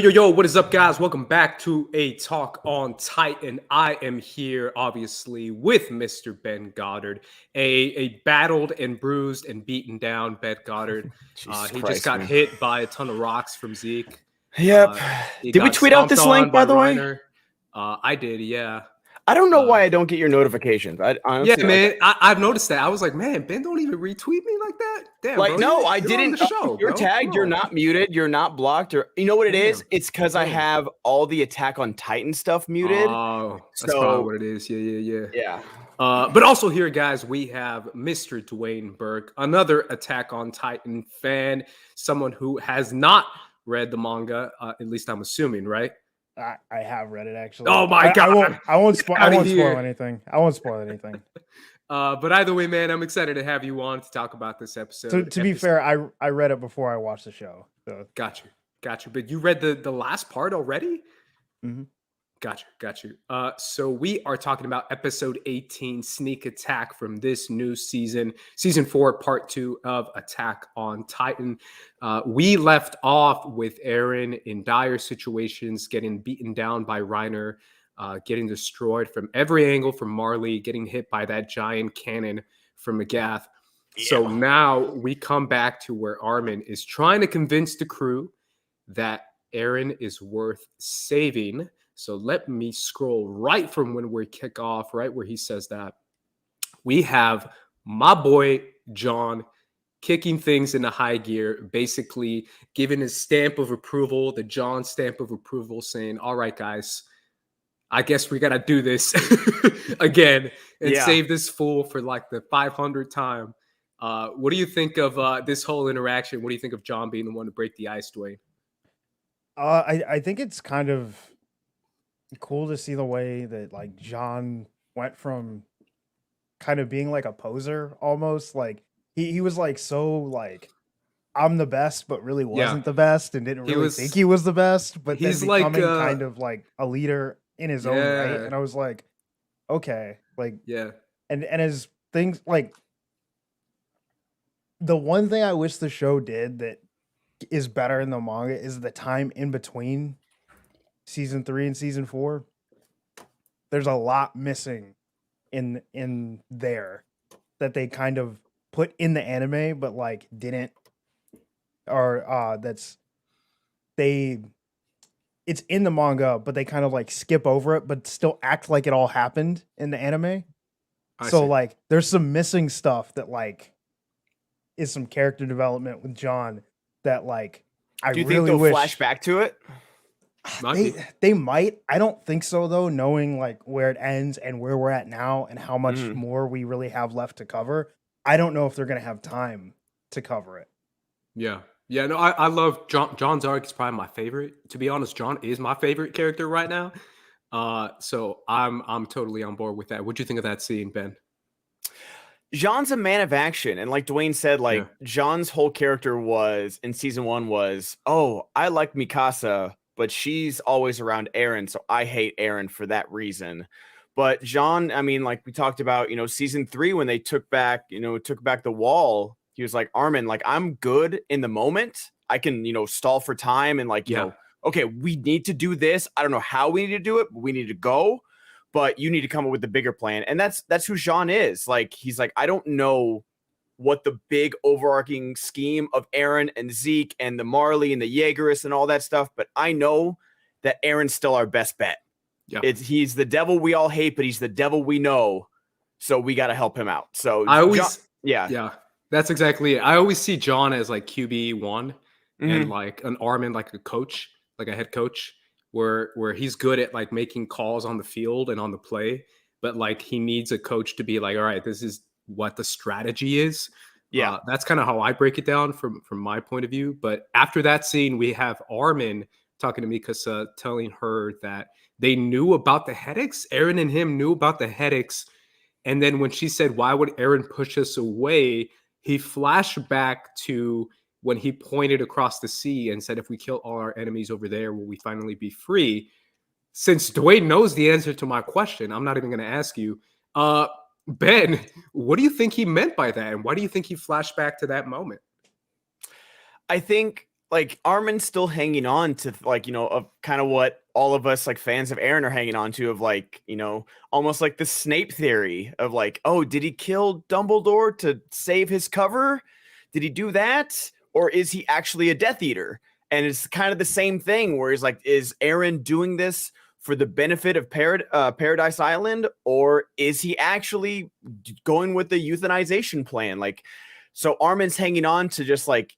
Yo, what is up, guys? Welcome back to a Talk on Titan. I am here, obviously, with Mr. Ben Goddard, a battled and bruised and beaten down Ben Goddard. He just got hit by a ton of rocks from Zeke. Yep. Did we tweet out this link, by the way? I did, yeah. I don't know why I don't get your notifications. Honestly, yeah, man, I've noticed that. I was like, man, Ben don't even retweet me like that. Damn, like, bro, no, I didn't. You're bro. tagged. You're not muted. You're not blocked. Or you know what it is? It's because I have all the Attack on Titan stuff muted. Oh, that's probably what it is. Yeah. Yeah. But also here, guys, we have Mr. Dwain Burke, another Attack on Titan fan, someone who has not read the manga. At least I'm assuming, right? I have read it, actually. Oh my god! I won't spoil anything. I won't spoil anything. But either way, man, I'm excited to have you on to talk about this episode. To be fair, I read it before I watched the show. So. Got you. But you read the last part already? Mm-hmm. Got you. So we are talking about episode 18, Sneak Attack, from this new season 4, part 2 of Attack on Titan. We left off with Eren in dire situations, getting beaten down by Reiner, getting destroyed from every angle from Marley, getting hit by that giant cannon from Magath. Yeah. So now we come back to where Armin is trying to convince the crew that Eren is worth saving. So let me scroll right from when we kick off, right where he says that. We have my boy John kicking things into high gear, basically giving his stamp of approval, the John stamp of approval, saying, all right, guys, I guess we got to do this again and save this fool for like the 500th time. What do you think of this whole interaction? What do you think of John being the one to break the ice, Dwayne? I think it's kind of cool to see the way that like John went from kind of being like a poser almost. Like he was like so like I'm the best, but really wasn't the best and didn't really think he was the best. But he's then becoming kind of like a leader in his own right. And I was like, okay, like and as things like the one thing I wish the show did that is better in the manga is the time in between season 3 and season 4. There's a lot missing in there that they kind of put in the anime, but like didn't, or it's in the manga, but they kind of like skip over it, but still act like it all happened in the anime. So like there's some missing stuff that like is some character development with John that like I really wish. Do you think they'll flash back to it? They might. I don't think so though, knowing like where it ends and where we're at now and how much more we really have left to cover. I don't know if they're gonna have time to cover it. Yeah. No, I love John's arc. Is probably my favorite. To be honest, John is my favorite character right now. So I'm totally on board with that. What'd you think of that scene, Ben? John's a man of action, and like Dwayne said, like John's whole character was in season 1 was, oh, I like Mikasa, but she's always around Eren, so I hate Eren for that reason. But John, I mean, like we talked about, season 3 when they took back the wall, he was like, Armin, like I'm good in the moment. I can, stall for time and like, okay, we need to do this. I don't know how we need to do it, but we need to go. But you need to come up with the bigger plan. And that's who Jean is. Like, he's like, I don't know what the big overarching scheme of Eren and Zeke and the Marley and the Jaegerists and all that stuff, but I know that Eren's still our best bet. Yeah. He's the devil we all hate, but he's the devil we know. So we got to help him out. So I always, that's exactly it. I always see John as like QB1 and like an Armin, like a coach, like a head coach. Where he's good at like making calls on the field and on the play, but like he needs a coach to be like, all right, this is what the strategy is. Yeah, that's kind of how I break it down from my point of view. But after that scene, we have Armin talking to Mikasa, telling her that they knew about the headaches. Eren and him knew about the headaches, and then when she said, "Why would Eren push us away?" he flashed back to when he pointed across the sea and said, if we kill all our enemies over there, will we finally be free? Since Dwayne knows the answer to my question, I'm not even going to ask you. Ben, what do you think he meant by that? And why do you think he flashed back to that moment? I think like Armin's still hanging on to like, of kind of what all of us like fans of Eren are hanging on to, of like, almost like the Snape theory of like, oh, did he kill Dumbledore to save his cover? Did he do that? Or is he actually a Death Eater? And it's kind of the same thing where he's like, is Eren doing this for the benefit of Paradise Island? Or is he actually going with the euthanization plan? Like, so Armin's hanging on to just like,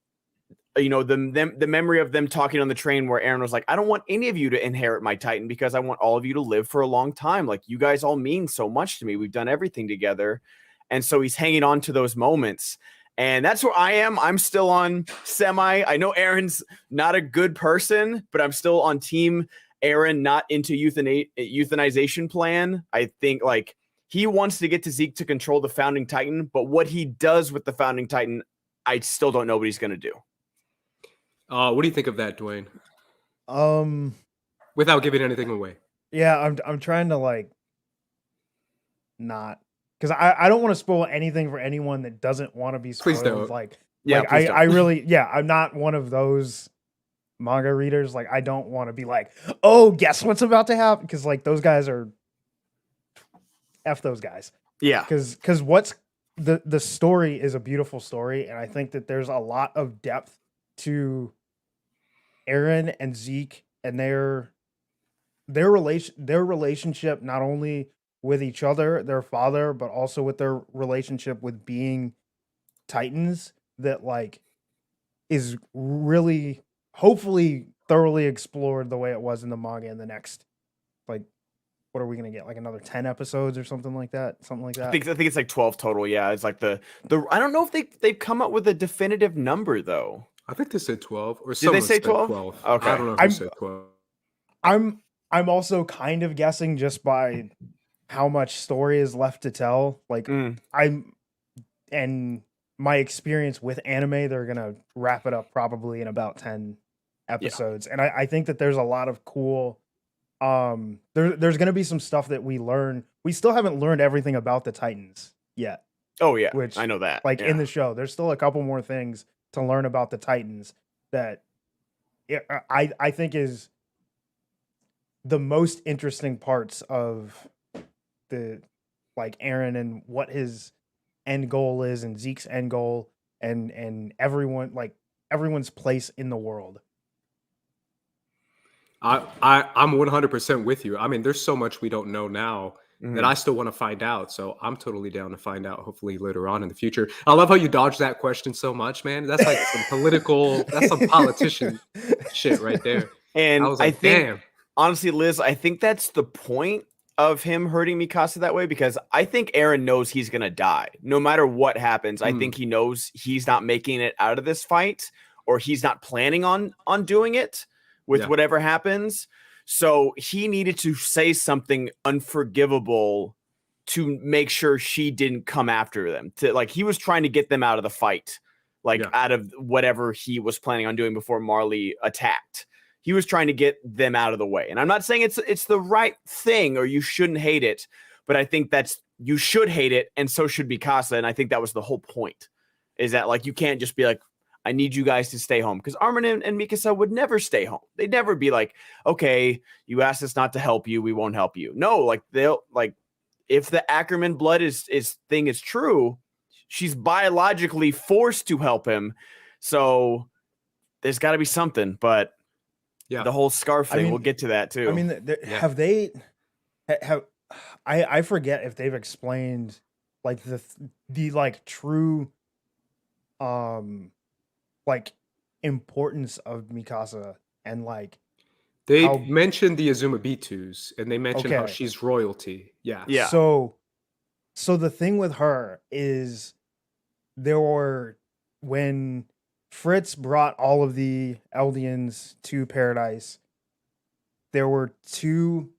the memory of them talking on the train where Eren was like, I don't want any of you to inherit my Titan because I want all of you to live for a long time. Like, you guys all mean so much to me. We've done everything together. And so he's hanging on to those moments. And that's where I am. I'm still on semi. I know Eren's not a good person, but I'm still on team Eren, not into euthanization plan. I think like he wants to get to Zeke to control the Founding Titan, but what he does with the Founding Titan, I still don't know what he's going to do. What do you think of that, Dwayne? Without giving anything away. Yeah, I'm trying to like not, because I don't want to spoil anything for anyone that doesn't want to be spoiled. Please don't. I really, I'm not one of those manga readers. Like, I don't want to be like, oh, guess what's about to happen? Because like those guys are F those guys. Yeah. Because what's the story is a beautiful story, and I think that there's a lot of depth to Eren and Zeke and their relationship, not only with each other, their father, but also with their relationship with being Titans, that like is really hopefully thoroughly explored the way it was in the manga in the next, like, what are we gonna get, like another 10 episodes or something like that? I think it's like 12 total. Yeah, it's like the I don't know if they've come up with a definitive number though. I think they said 12, or did they say 12? Okay, I don't know who said 12. I'm also kind of guessing just by how much story is left to tell. Like and my experience with anime, they're gonna wrap it up probably in about 10 episodes. Yeah. And I think that there's a lot of cool there's gonna be some stuff that we learn. We still haven't learned everything about the Titans yet. Oh yeah, which I know that. Like in the show, there's still a couple more things to learn about the Titans that I think is the most interesting parts of the like Eren and what his end goal is, and Zeke's end goal, and everyone's place in the world. I'm 100% with you. I mean, there's so much we don't know now that I still want to find out. So I'm totally down to find out, hopefully later on in the future. I love how you dodged that question so much, man. That's like that's some politician shit right there. And I was like, damn. Honestly, Liz, I think that's the point of him hurting Mikasa that way, because I think Eren knows he's going to die. No matter what happens, I think he knows he's not making it out of this fight, or he's not planning on doing it with whatever happens. So he needed to say something unforgivable to make sure she didn't come after them. He was trying to get them out of the fight, out of whatever he was planning on doing before Marley attacked. He was trying to get them out of the way. And I'm not saying it's the right thing or you shouldn't hate it, but I think you should hate it, and so should Mikasa. And I think that was the whole point, is that you can't just be like, I need you guys to stay home, because Armin and Mikasa would never stay home. They'd never be like, okay, you asked us not to help you, we won't help you. No, they'll if the Ackerman blood is true, she's biologically forced to help him. So there's got to be something. But the whole scarf thing, we'll get to that too. I mean, I forget if they've explained the true importance of Mikasa, and they mentioned the Azuma Bitus, and they mentioned how she's royalty. Yeah. So the thing with her is, when Fritz brought all of the Eldians to Paradise, there were 2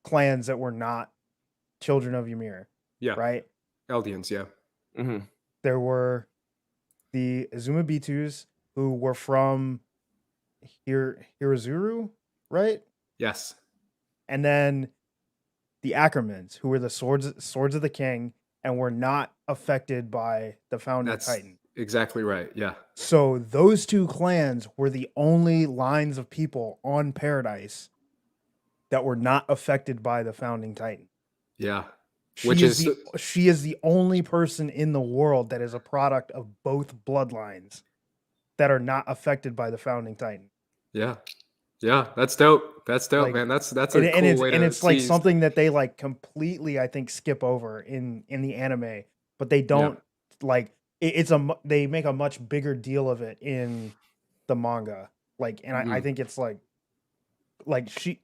clans that were not children of Ymir. Yeah. Right? Eldians, yeah. Mm-hmm. There were the Azuma Bitus, who were from Hirazuru, right? Yes. And then the Ackermans, who were the swords of the king, and were not affected by the Founding Titan. Exactly right. Yeah. So those two clans were the only lines of people on Paradise that were not affected by the founding Titan. Yeah. She is the only person in the world that is a product of both bloodlines that are not affected by the founding Titan. Yeah. Yeah. That's dope. That's dope, Like, man. That's a cool way to it's like tease. something that they like completely, I think, skip over in the anime, but they don't like they make a much bigger deal of it in the manga. Like, and I think it's like she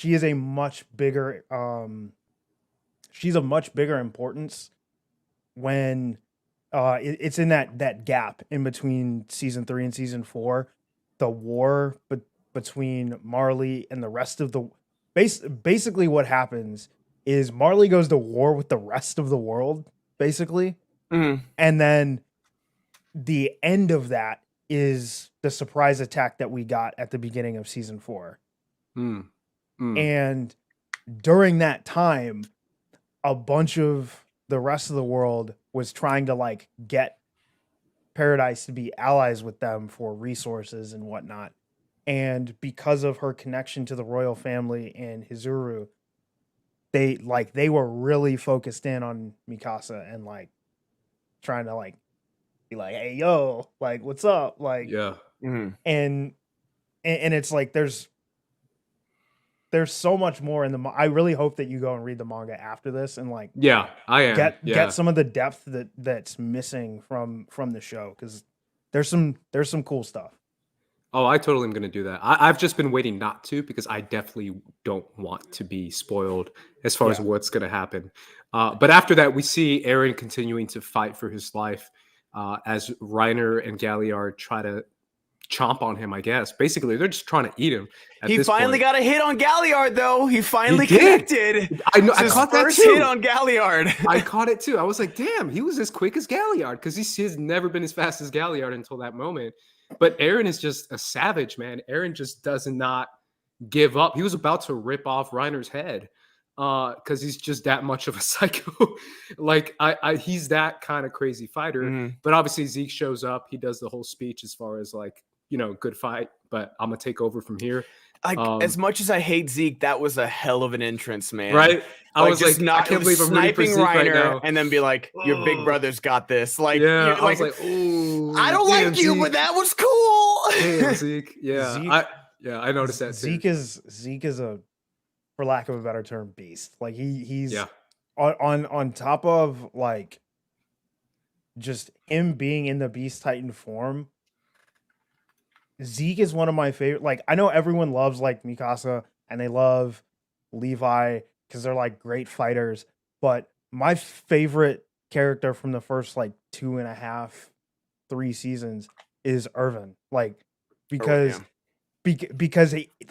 is a much bigger she's a much bigger importance when it's in that gap in between season 3 and season 4, the war between Marley and the rest of the basically what happens is Marley goes to war with the rest of the world basically, and then the end of that is the surprise attack that we got at the beginning of season 4. And during that time, a bunch of the rest of the world was trying to like get Paradise to be allies with them for resources and whatnot. And because of her connection to the royal family and Hizuru, they were really focused in on Mikasa and like trying to like be like, hey yo, like what's up? Like and it's like there's so much more in the I really hope that you go and read the manga after this and like I am get some of the depth that's missing from the show, because there's some cool stuff. Oh, I totally am going to do that. I've just been waiting not to, because I definitely don't want to be spoiled as far as what's going to happen. But after that, we see Eren continuing to fight for his life as Reiner and Galliard try to chomp on him, I guess. Basically, they're just trying to eat him. He finally got a hit on Galliard, though. He finally connected. I know. I caught that too. Hit on Galliard. I caught it too. I was like, damn, he was as quick as Galliard, because he's never been as fast as Galliard until that moment. But Eren is just a savage, man. Eren just does not give up. He was about to rip off Reiner's head because he's just that much of a psycho. Like he's that kind of crazy fighter. But obviously Zeke shows up. He does the whole speech as far as like, good fight, but I'm gonna take over from here. As much as I hate Zeke, that was a hell of an entrance, man. Right? I was like, I can't believe I'm sniping Reiner right now, and then be like, your big brother's got this. Like, I was like, ooh, I don't like you, Zeke. But that was cool. Damn, Zeke. Yeah, Zeke, I noticed that too. Zeke is a, for lack of a better term, beast. Like he's on top of like just him being in the Beast Titan form. Zeke is one of my favorite. Like, I know everyone loves like Mikasa and they love Levi because they're like great fighters, but my favorite character from the first like 2.5, 3 seasons is Irvin. Like, because he,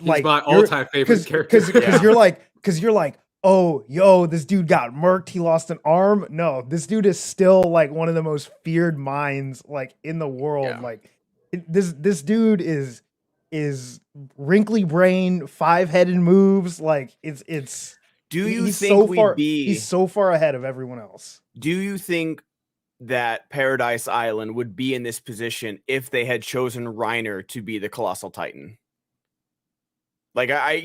like, he's my all-time favorite character. Because you're like, oh, yo, this dude got murked. He lost an arm. No, this dude is still like one of the most feared minds like in the world. Yeah. Like this dude is wrinkly brain, 5-headed moves. Like it's. Do you he's think he's so far ahead of everyone else? Do you think that Paradise Island would be in this position if they had chosen Reiner to be the Colossal Titan? Like I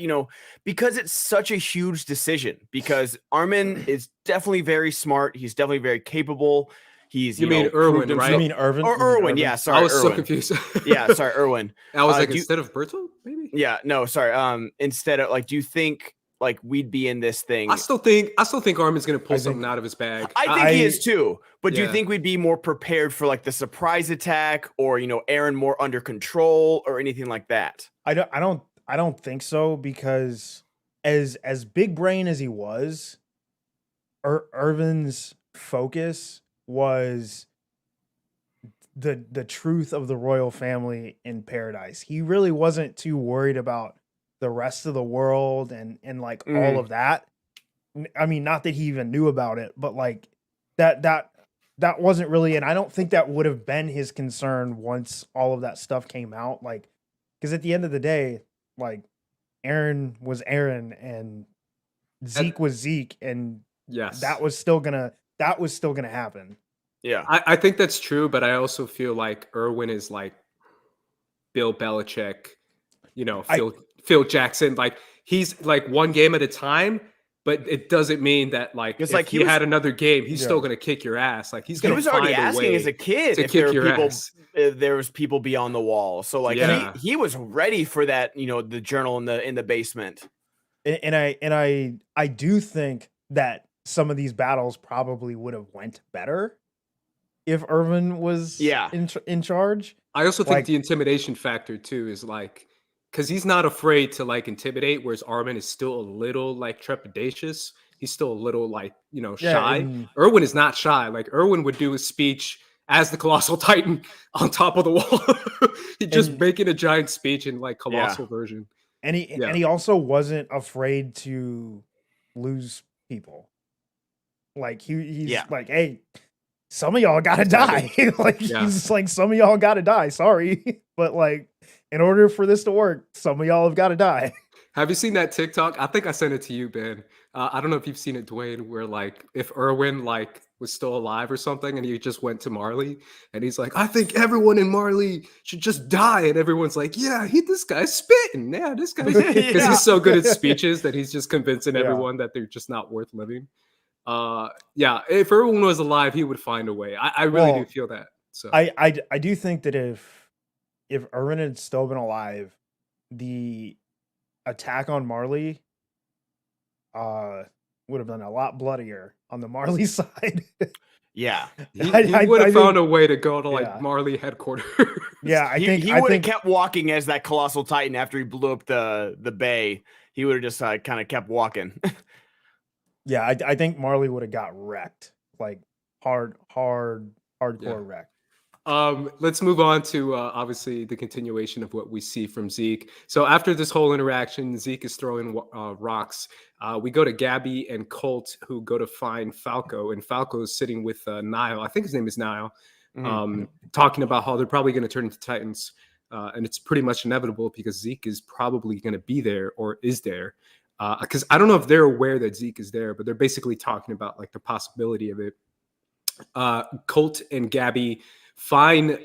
because it's such a huge decision, because Armin is definitely very smart. He's definitely very capable. He's you mean Erwin, right? You mean Irvin? Or Erwin? Yeah, sorry. I was Erwin. so confused. Yeah, sorry, Erwin. I was like, instead of Bertel, maybe? Yeah, no, sorry. Instead of like, do you think like we'd be in this thing? I still think Armin's gonna pull something out of his bag. I think he is too. But do you think we'd be more prepared for like the surprise attack, or Eren more under control, or anything like that? I don't think so, because as big brain as he was, Irvin's focus was the truth of the royal family in Paradise. He really wasn't too worried about the rest of the world and like all of that. I mean, not that he even knew about it, but like that wasn't really, and I don't think that would have been his concern once all of that stuff came out. Like, because at the end of the day, like, Eren was Eren and Zeke was Zeke, and yes, that was still gonna happen. Yeah. I think that's true, but I also feel like Irwin is like Bill Belichick, I Phil Jackson. Like he's like one game at a time, but it doesn't mean that like It's if like he had another game, he's still Yeah. gonna kick your ass. Like he's he gonna was already find a asking as a way kid to if there kick were your people ass. there was people beyond the wall. So like Yeah. he was ready for that, the journal in the basement. and I do think that some of these battles probably would have went better if Irvin was Yeah. in charge. I also think Like, the intimidation factor too is like because he's not afraid to like intimidate, whereas Armin is still a little like trepidatious. He's still a little like yeah, shy. and Irwin is not shy. Like Irwin would do a speech as the colossal titan on top of the wall. He's just and making a giant speech in like Yeah. colossal version. and he Yeah. and he also wasn't afraid to lose people. Like he's Yeah. like, hey, some of y'all gotta die. Like Yeah. he's like, some of y'all gotta die. Sorry, but like, in order for this to work, some of y'all have got to die. Have you seen that TikTok? I think I sent it to you, Ben. I don't know if you've seen it, Dwayne, where like if Irwin like was still alive or something, and he just went to Marley, and he's like, "I think everyone in Marley should just die," and everyone's like, "Yeah, this guy's spitting. Yeah, this guy's," because Yeah. he's so good at speeches that he's just convincing Yeah. everyone that they're just not worth living. Yeah, if Irwin was alive, he would find a way. I really do Well, feel that. So I do think that if Irwin had still been alive, the attack on Marley would have been a lot bloodier on the Marley side. Yeah. he I would have found think- a way to go to like yeah. Marley headquarters. Yeah, I he think he I would have think kept walking as that colossal titan after he blew up the bay. He would have just kind of kept walking. yeah, I think Marley would have got wrecked, like hardcore Yeah. wrecked. Let's move on to obviously the continuation of what we see from Zeke. So after this whole interaction, Zeke is throwing rocks. We go to Gabi and Colt, who go to find Falco, and Falco is sitting with Niall. I think his name is Niall, talking about how they're probably going to turn into Titans, and it's pretty much inevitable because Zeke is probably going to be there or is there. Because I don't know if they're aware that Zeke is there, but they're basically talking about like the possibility of it. Colt and Gabi find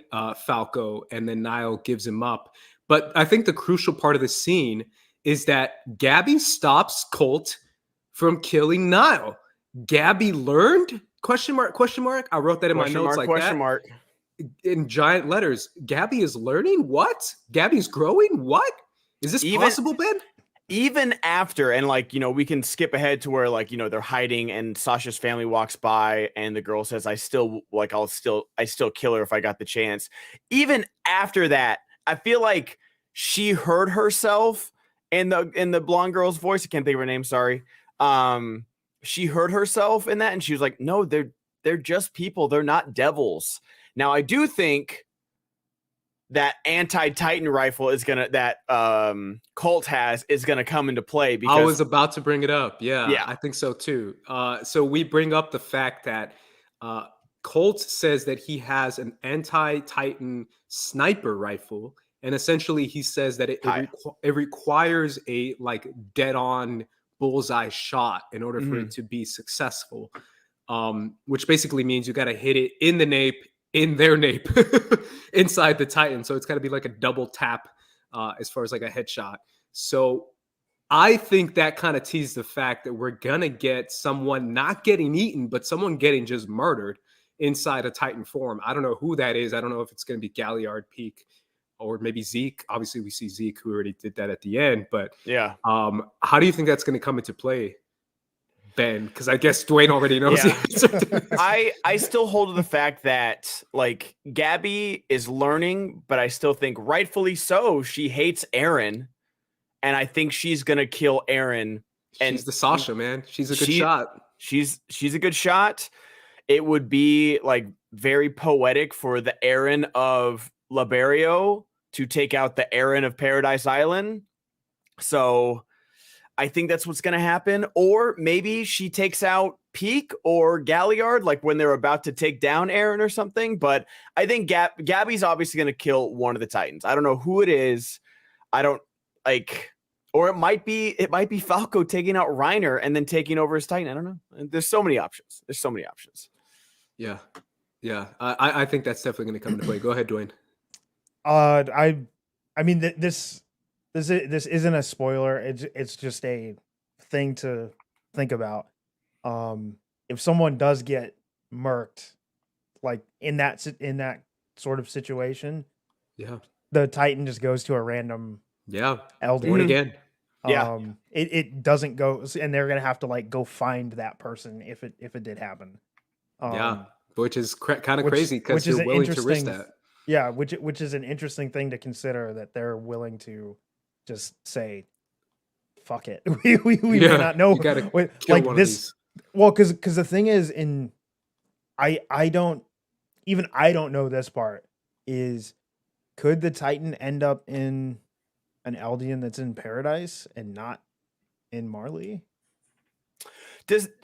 Falco, and then Niall gives him up. But I think the crucial part of the scene is that Gabi stops Colt from killing Niall. Gabi learned? Question mark, question mark. I wrote that in my notes like question that. mark. In giant letters. Gabi is learning? What? Gabi's growing? What? Is this possible, Ben? Even after, and like, we can skip ahead to where like, they're hiding and Sasha's family walks by and the girl says, I still kill her if I got the chance. Even after that, I feel like she heard herself in the blonde girl's voice. I can't think of her name. Sorry. She heard herself in that and she was like, no, they're just people. They're not devils. Now I do think that anti-Titan rifle that Colt has is gonna come into play because I was about to bring it up. Yeah, I think so too. So we bring up the fact that Colt says that he has an anti-Titan sniper rifle, and essentially he says that it requires a like dead-on bullseye shot in order for it to be successful. Which basically means you got to hit it in the nape, in their nape, inside the Titan. So it's got to be like a double tap as far as like a headshot. So I think that kind of teases the fact that we're going to get someone not getting eaten, but someone getting just murdered inside a Titan form. I don't know who that is. I don't know if it's going to be Galliard Peak or maybe Zeke. Obviously, we see Zeke who already did that at the end. But yeah, how do you think that's going to come into play, Ben? Because I guess Dwayne already knows the answer to this. I still hold to the fact that like Gabi is learning, but I still think rightfully so. She hates Eren, and I think she's gonna kill Eren. And she's the Sasha, man. She's a good shot. She's a good shot. It would be like very poetic for the Eren of Liberio to take out the Eren of Paradise Island. So I think that's what's going to happen. Or maybe she takes out Peak or Galliard, like when they're about to take down Eren or something. But I think Gabi's obviously going to kill one of the Titans. I don't know who it is. I don't like, or it might be Falco taking out Reiner and then taking over his Titan. I don't know. There's so many options. Yeah. Yeah, I think that's definitely going to come into play. Go ahead, Dwayne. I mean this isn't a spoiler. It's just a thing to think about. If someone does get murked, like in that sort of situation, Yeah, the Titan just goes to a random yeah, elder. born again. Yeah. It doesn't go, and they're gonna have to like go find that person if it did happen. Yeah, which is kind of which crazy because which is you're an willing to risk interesting that. yeah, which is an interesting thing to consider, that they're willing to just say, "Fuck it." We may Yeah, not know you got to kill like one of this. these. Well, because the thing is, I don't know this part is, could the Titan end up in an Eldian that's in paradise and not in Marley?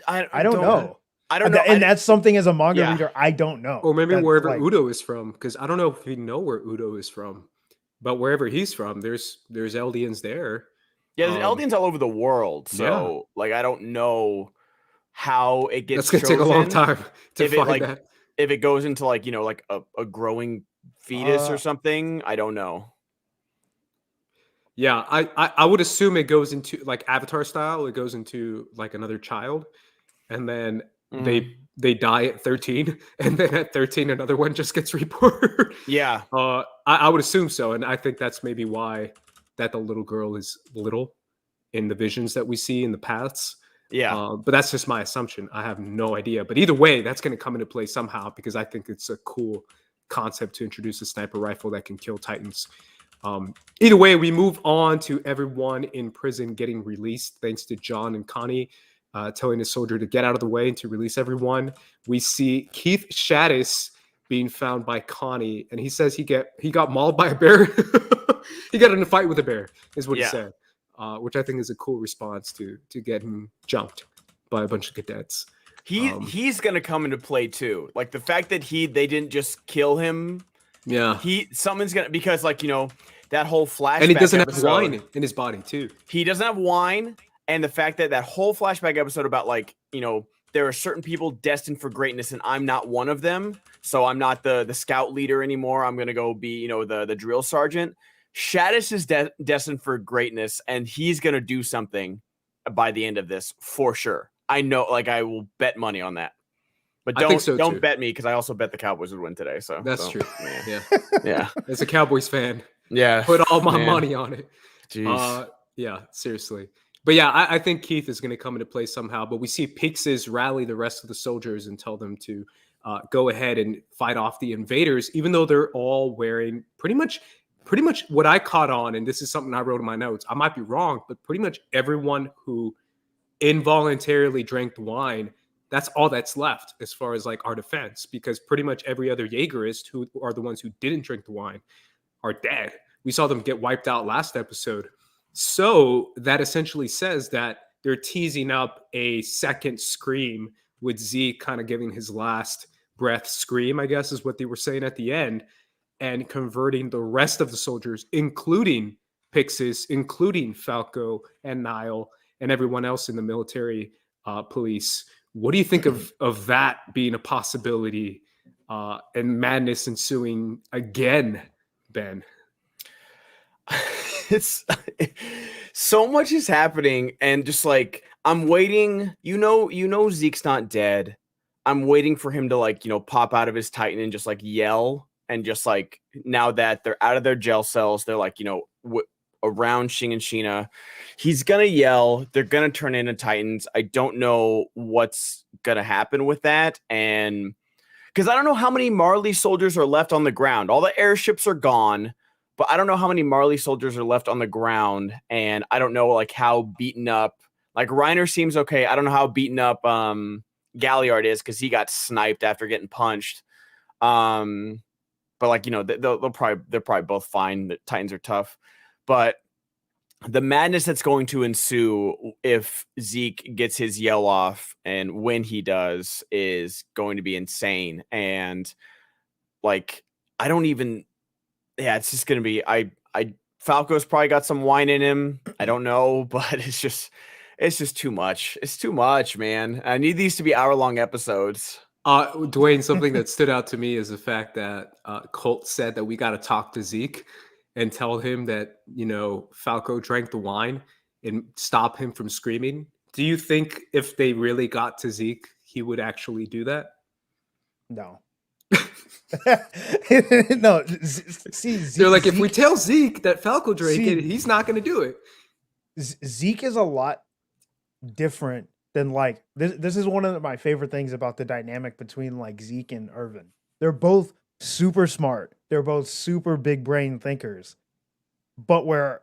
I don't know. I don't know. And that's something, as a manga Yeah. reader, I don't know. Or maybe That's wherever like, Udo is from, because I don't know if we know where Udo is from, but wherever he's from, there's Eldians there. Yeah, there's Eldians all over the world. So like I don't know how it gets That's gonna take a long time to if find it, like, that. if it goes into like, like a growing fetus or something. I don't know. Yeah, I would assume it goes into like Avatar style. It goes into like another child, and then they die at 13, and then at 13 another one just gets reborn. Yeah. I would assume so, and I think that's maybe why that the little girl is little in the visions that we see in the paths. Yeah. But that's just my assumption. I have no idea. But either way, that's going to come into play somehow, because I think it's a cool concept to introduce a sniper rifle that can kill Titans. Either way, we move on to everyone in prison getting released, thanks to John and Connie telling the soldier to get out of the way and to release everyone. We see Keith Shaddis being found by Connie, and he says he got mauled by a bear. He got in a fight with a bear, is what he said, which I think is a cool response to getting jumped by a bunch of cadets. He's gonna come into play too. Like the fact that they didn't just kill him. Yeah. Someone's gonna, because like, that whole flashback, and he doesn't episode, have wine in his body too. He doesn't have wine, and the fact that whole flashback episode about like, there are certain people destined for greatness, and I'm not one of them. So I'm not the scout leader anymore. I'm gonna go be, the drill sergeant. Shaddis is destined for greatness, and he's gonna do something by the end of this for sure. I know, like I will bet money on that. But don't bet me, because I also bet the Cowboys would win today. So that's true. Yeah. As a Cowboys fan, put all my money on it. Jeez. Yeah, seriously. But yeah, I think Keith is going to come into play somehow. But we see Pixis rally the rest of the soldiers and tell them to go ahead and fight off the invaders, even though they're all wearing pretty much what I caught on. And this is something I wrote in my notes. I might be wrong, but pretty much everyone who involuntarily drank the wine, that's all that's left as far as like our defense, because pretty much every other Jaegerist, who are the ones who didn't drink the wine, are dead. We saw them get wiped out last episode. So that essentially says that they're teasing up a second scream with Zeke kind of giving his last breath scream, I guess is what they were saying at the end, and converting the rest of the soldiers, including Pixis, including Falco and Nile and everyone else in the military police. What do you think of that being a possibility and madness ensuing again, Ben? It's so much is happening, and just like I'm waiting. Zeke's not dead. I'm waiting for him to like pop out of his Titan and just like yell, and just like, now that they're out of their jail cells, they're like around Shing and Sheena, he's gonna yell. They're gonna turn into Titans. I don't know what's gonna happen with that, and because I don't know how many Marley soldiers are left on the ground. All the airships are gone, but I don't know how many Marley soldiers are left on the ground, and I don't know like how beaten up. Like Reiner seems okay. I don't know how beaten up Galliard is, because he got sniped after getting punched. But like they're probably both fine. The Titans are tough. But the madness that's going to ensue if Zeke gets his yell off, and when he does, is going to be insane. And like, I don't even, it's just going to be, Falco's probably got some wine in him. I don't know, but it's just too much. It's too much, man. I need these to be hour-long episodes. Dwayne, something that stood out to me is the fact that Colt said that we got to talk to Zeke and tell him that, Falco drank the wine and stop him from screaming. Do you think if they really got to Zeke, he would actually do that? No. No. See, they're like, if we tell Zeke that Falco drank it, he's not going to do it. Zeke is a lot different than like this is one of my favorite things about the dynamic between like Zeke and Irvin. They're both super smart. They're both super big brain thinkers. But where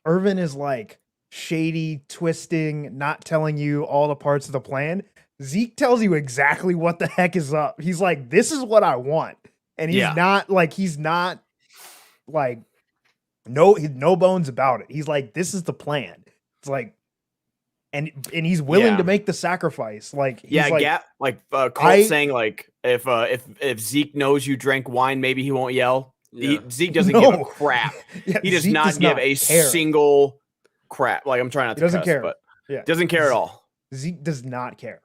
Irvin is like shady, twisting, not telling you all the parts of the plan, Zeke tells you exactly what the heck is up. He's like, this is what I want. And he's not like no bones about it. He's like, this is the plan. It's like, and he's willing to make the sacrifice. Like, he's Colt saying like, if Zeke knows you drank wine, maybe he won't yell. Yeah. Zeke doesn't give a crap. He does not give a single crap. Like, I'm trying not to doesn't cuss, care. But yeah, doesn't care at all. Zeke does not care.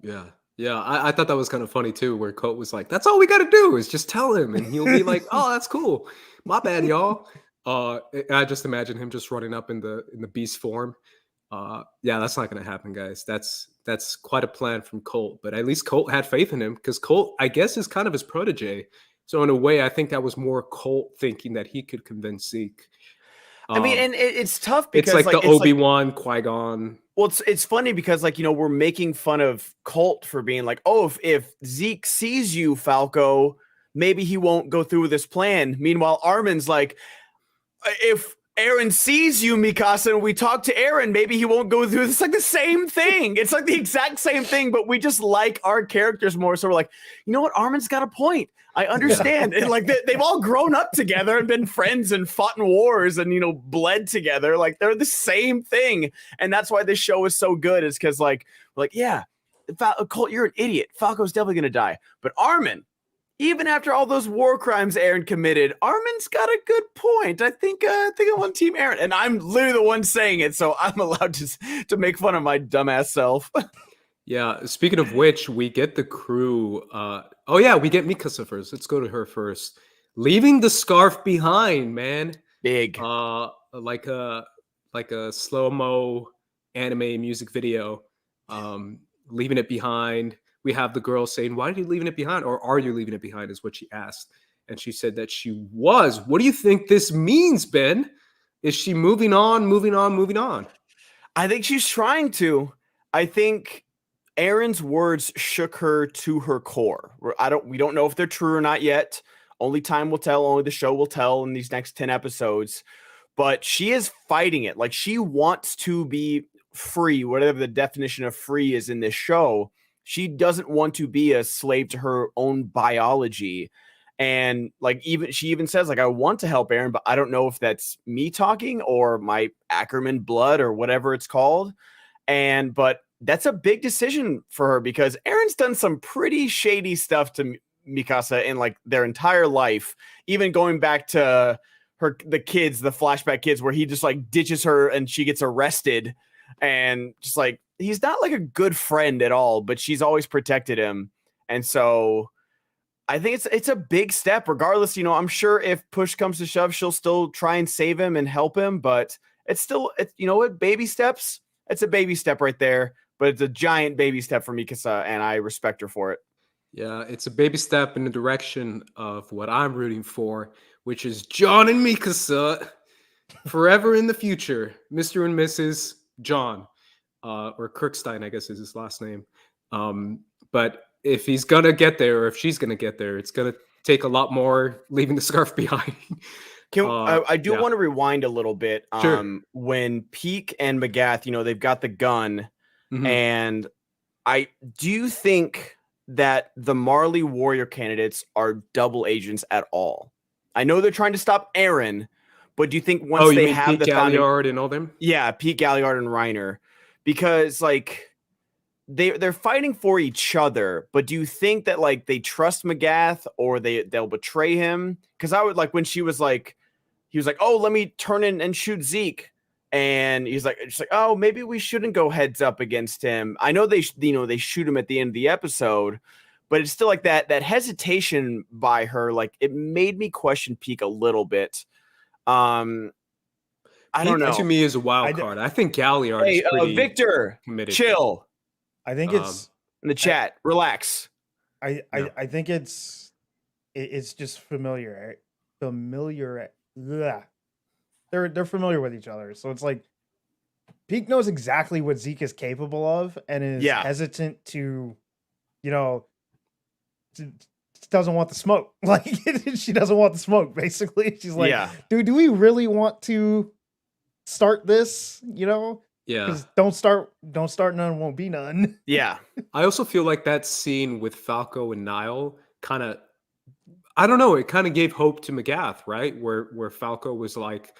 Yeah. I thought that was kind of funny too, where Colt was like, "That's all we got to do is just tell him," and he'll be like, "Oh, that's cool. My bad, y'all." I just imagine him just running up in the beast form. That's not going to happen, guys. That's quite a plan from Colt, but at least Colt had faith in him because Colt, I guess, is kind of his protege. So in a way, I think that was more Colt thinking that he could convince Zeke. I mean, and it's tough because it's like the Obi-Wan, Qui-Gon. Well, it's funny because we're making fun of Colt for being like, oh, if Zeke sees you, Falco, maybe he won't go through with this plan. Meanwhile, Armin's like, if Eren sees you, Mikasa, and we talk to Eren, maybe he won't go through. It's like the same thing. It's like the exact same thing, but we just like our characters more. So we're like, you know what? Armin's got a point. I understand. And like they've all grown up together and been friends and fought in wars and, bled together. Like they're the same thing. And that's why this show is so good. Is because we're like, yeah, Colt, you're an idiot. Falco's definitely going to die. But Armin, even after all those war crimes Eren committed, Armin's got a good point. I think I'm on Team Eren. And I'm literally the one saying it, so I'm allowed to make fun of my dumbass self. Yeah, speaking of which, we get the crew. We get Mikasa first. Let's go to her first. Leaving the scarf behind, man. Big. Like a slow-mo anime music video. Leaving it behind. We have the girl saying, "Why are you leaving it behind?" Or "Are you leaving it behind?" is what she asked. And she said that she was. What do you think this means, Ben? Is she moving on? I think she's trying to. I think Eren's words shook her to her core. We don't know if they're true or not yet. Only time will tell. Only the show will tell in these next 10 episodes. But she is fighting it. Like, she wants to be free, whatever the definition of free is in this show. She doesn't want to be a slave to her own biology. And she even says, I want to help Eren, but I don't know if that's me talking or my Ackerman blood or whatever it's called. But that's a big decision for her because Eren's done some pretty shady stuff to Mikasa in their entire life, even going back to the flashback kids, where he just ditches her and she gets arrested, and just he's not a good friend at all, but she's always protected him. And so I think it's a big step regardless. I'm sure if push comes to shove, she'll still try and save him and help him, but it's baby steps. It's a baby step right there, but it's a giant baby step for Mikasa, and I respect her for it. Yeah, it's a baby step in the direction of what I'm rooting for, which is John and Mikasa forever in the future. Mr. and Mrs. John, or Kirkstein, I guess is his last name. But if he's going to get there, or if she's going to get there, it's going to take a lot more leaving the scarf behind. I do want to rewind a little bit. Sure. When Peak and Magath, they've got the gun, and I do think that the Marley warrior candidates are double agents at all. I know they're trying to stop Eren, but do you think once they have Pete Galliard and all them? Yeah, Pete Galliard and Reiner, because they're fighting for each other. But do you think that they trust Magath or they'll betray him? Because I would when she was he was oh, let me turn in and shoot Zeke. And he's oh, maybe we shouldn't go heads up against him. I know they shoot him at the end of the episode, but it's still like that hesitation by her. Like it made me question Peak a little bit. I don't know. To me is a wild card. I think Galliard is pretty Victor, committed. Chill. I think it's in the chat. Relax. I think it's just familiar. Familiar. Bleh. They're familiar with each other, so it's like Peak knows exactly what Zeke is capable of, and is hesitant to, doesn't want the smoke. Like she doesn't want the smoke. Basically, she's like, do we really want to start this? Yeah. Because don't start none, won't be none. Yeah. I also feel like that scene with Falco and Niall kind of, I don't know, it kind of gave hope to Magath, right? Where Falco was like,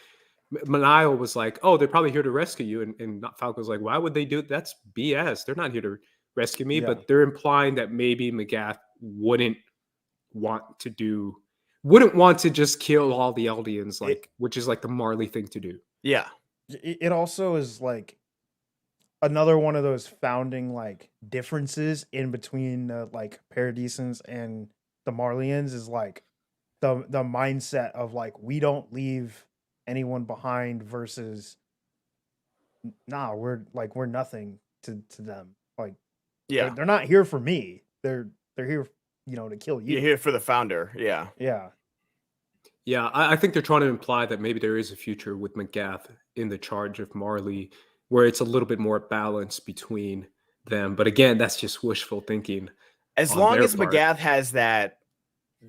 Niall was like, oh, they're probably here to rescue you. And Falco's like, why would they do it? That's BS. They're not here to rescue me. But they're implying that maybe Magath wouldn't want to just kill all the Eldians, which is like the Marley thing to do. Yeah. It also is like another one of those founding like differences in between like Paradisans and the Marleyans is like the mindset of like we don't leave anyone behind versus we're nothing to them. Like they're not here for me. They're here to kill you. You're here for the founder. Yeah. Yeah, I think they're trying to imply that maybe there is a future with Magath in the charge of Marley, where it's a little bit more balance between them. But again, that's just wishful thinking. As long as Magath has that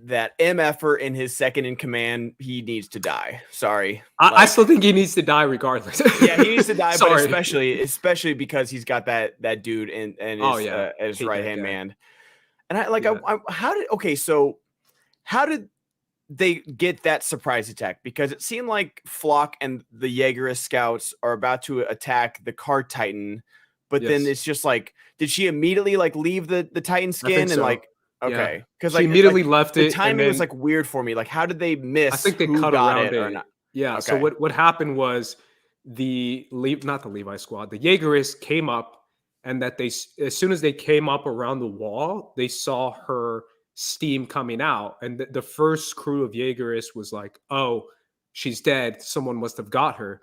MFer in his second in command, he needs to die. Sorry. I still think he needs to die regardless. Yeah, he needs to die, but especially because he's got that dude in his right-hand man. And how did they get that surprise attack? Because it seemed like Flock and the Jaegerist scouts are about to attack the Card Titan, but then it's just like, did she immediately like leave the Titan skin and like, okay, because she immediately left it. The timing was like weird for me. Like, how did they miss? I think they cut around it or not? Yeah. Okay. So what happened was not the Levi squad, the Jaegerists came up, and that as soon as they came up around the wall, they saw her steam coming out, and the first crew of Jaegerists was like, oh, she's dead, someone must have got her.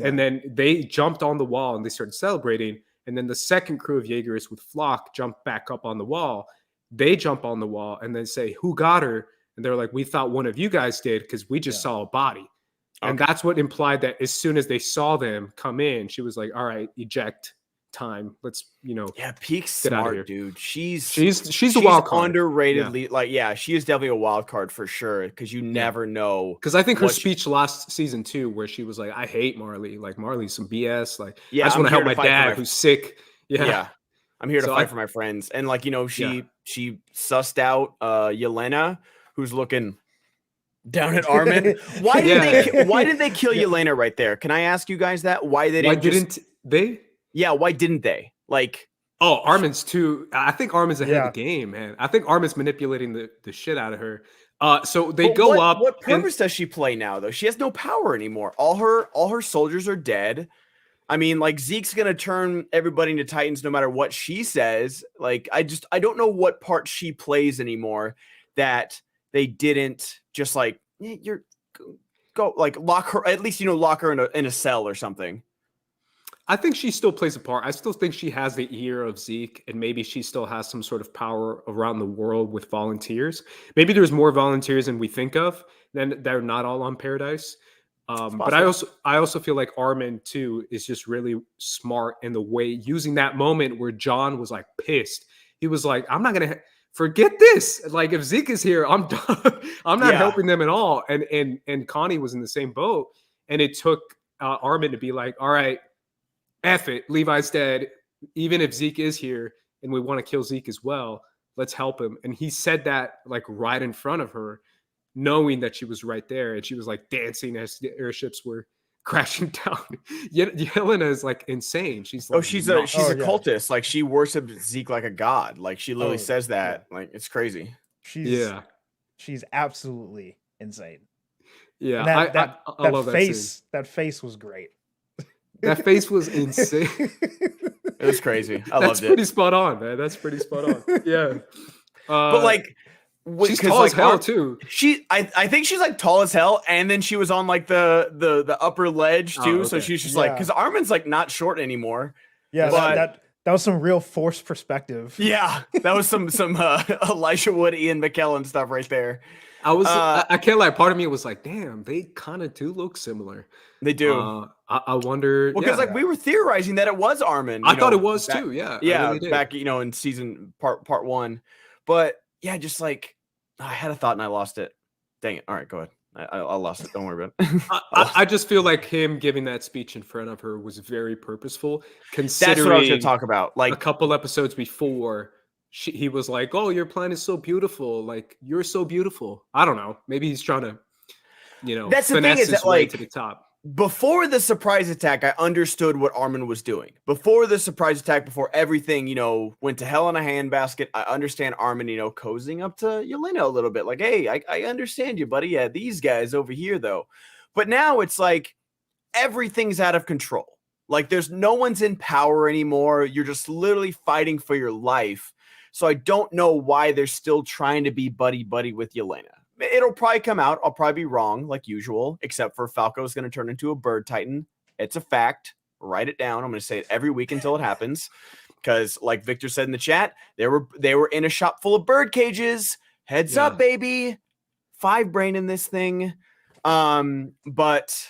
And then they jumped on the wall and they started celebrating, and then the second crew of Jaegerists with Flock jumped back up on the wall. They jump on the wall and then say, who got her? And they're like, we thought one of you guys did because we just saw a body. And that's what implied that as soon as they saw them come in, she was like, all right, eject time. Let's, Peak's smart, dude. She's a wild card. Underratedly, she is definitely a wild card for sure, because you never know. Because I think her speech last season too, where she was like, I hate Marley. Like, Marley's some BS. Like, I just want to help my dad who's sick. Yeah. I'm here to fight for my friends. And like, she sussed out Yelena, who's looking down at Armin. Why didn't they kill Yelena right there? Can I ask you guys that? Why didn't they? Yeah, why didn't they? Like, Armin's too. I think Armin's ahead of the game, man. I think Armin's manipulating the shit out of her. So they go up. What purpose does she play now, though? She has no power anymore. All her soldiers are dead. I mean, like, Zeke's gonna turn everybody into Titans no matter what she says. Like, I don't know what part she plays anymore that they didn't just like go like lock her, at least lock her in a cell or something. I think she still plays a part. I still think she has the ear of Zeke, and maybe she still has some sort of power around the world with volunteers. Maybe there's more volunteers than we think of. Then they're not all on Paradise. But I also feel like Armin too is just really smart in the way, using that moment where John was like pissed. He was like, I'm not gonna forget this. Like, if Zeke is here, I'm done. I'm not helping them at all. And Connie was in the same boat. And it took Armin to be like, all right, F it, Levi's dead. Even if Zeke is here and we want to kill Zeke as well, let's help him. And he said that like right in front of her, knowing that she was right there, and she was like dancing as the airships were crashing down. Yelena is like insane. She's like, she's a cultist. Like, she worships Zeke like a god. Like, she literally says that. Yeah. Like, it's crazy. She's absolutely insane. Yeah, I love that face. That face was great. That face was insane. It was crazy. I loved it. That's pretty spot on, man. That's pretty spot on. Yeah. But like, she's tall as hell too. I think she's like tall as hell, and then she was on like the upper ledge too. Okay. So she's just like, because Armin's like not short anymore. Yeah, but, that was some real forced perspective. Yeah, that was some Elisha Wood, Ian McKellen stuff right there. I can't lie. Part of me was like, damn, they kind of do look similar. They do. I wonder. Well, because like we were theorizing that it was Armin. I thought it was too. Yeah. Yeah. Really back, in season part 1. But yeah, just like I had a thought and I lost it. Dang it. All right, go ahead. I lost it. Don't worry about it. I just feel like him giving that speech in front of her was very purposeful. Considering that's what I was going to talk about. Like a couple episodes before, he was like, "Oh, your plan is so beautiful. Like you're so beautiful." I don't know. Maybe he's trying to, that's the thing, is that like to the top. Before the surprise attack, I understood what Armin was doing. Before the surprise attack, before everything, went to hell in a handbasket, I understand Armin, cozying up to Yelena a little bit. Like, hey, I understand you, buddy. Yeah, these guys over here, though. But now it's like everything's out of control. Like, there's no one's in power anymore. You're just literally fighting for your life. So I don't know why they're still trying to be buddy-buddy with Yelena. It'll probably come out. I'll probably be wrong, like usual, except for Falco's going to turn into a bird titan. It's a fact. Write it down. I'm going to say it every week until it happens. Because, like Victor said in the chat, they were in a shop full of bird cages. Heads up, baby. 5 brain in this thing. But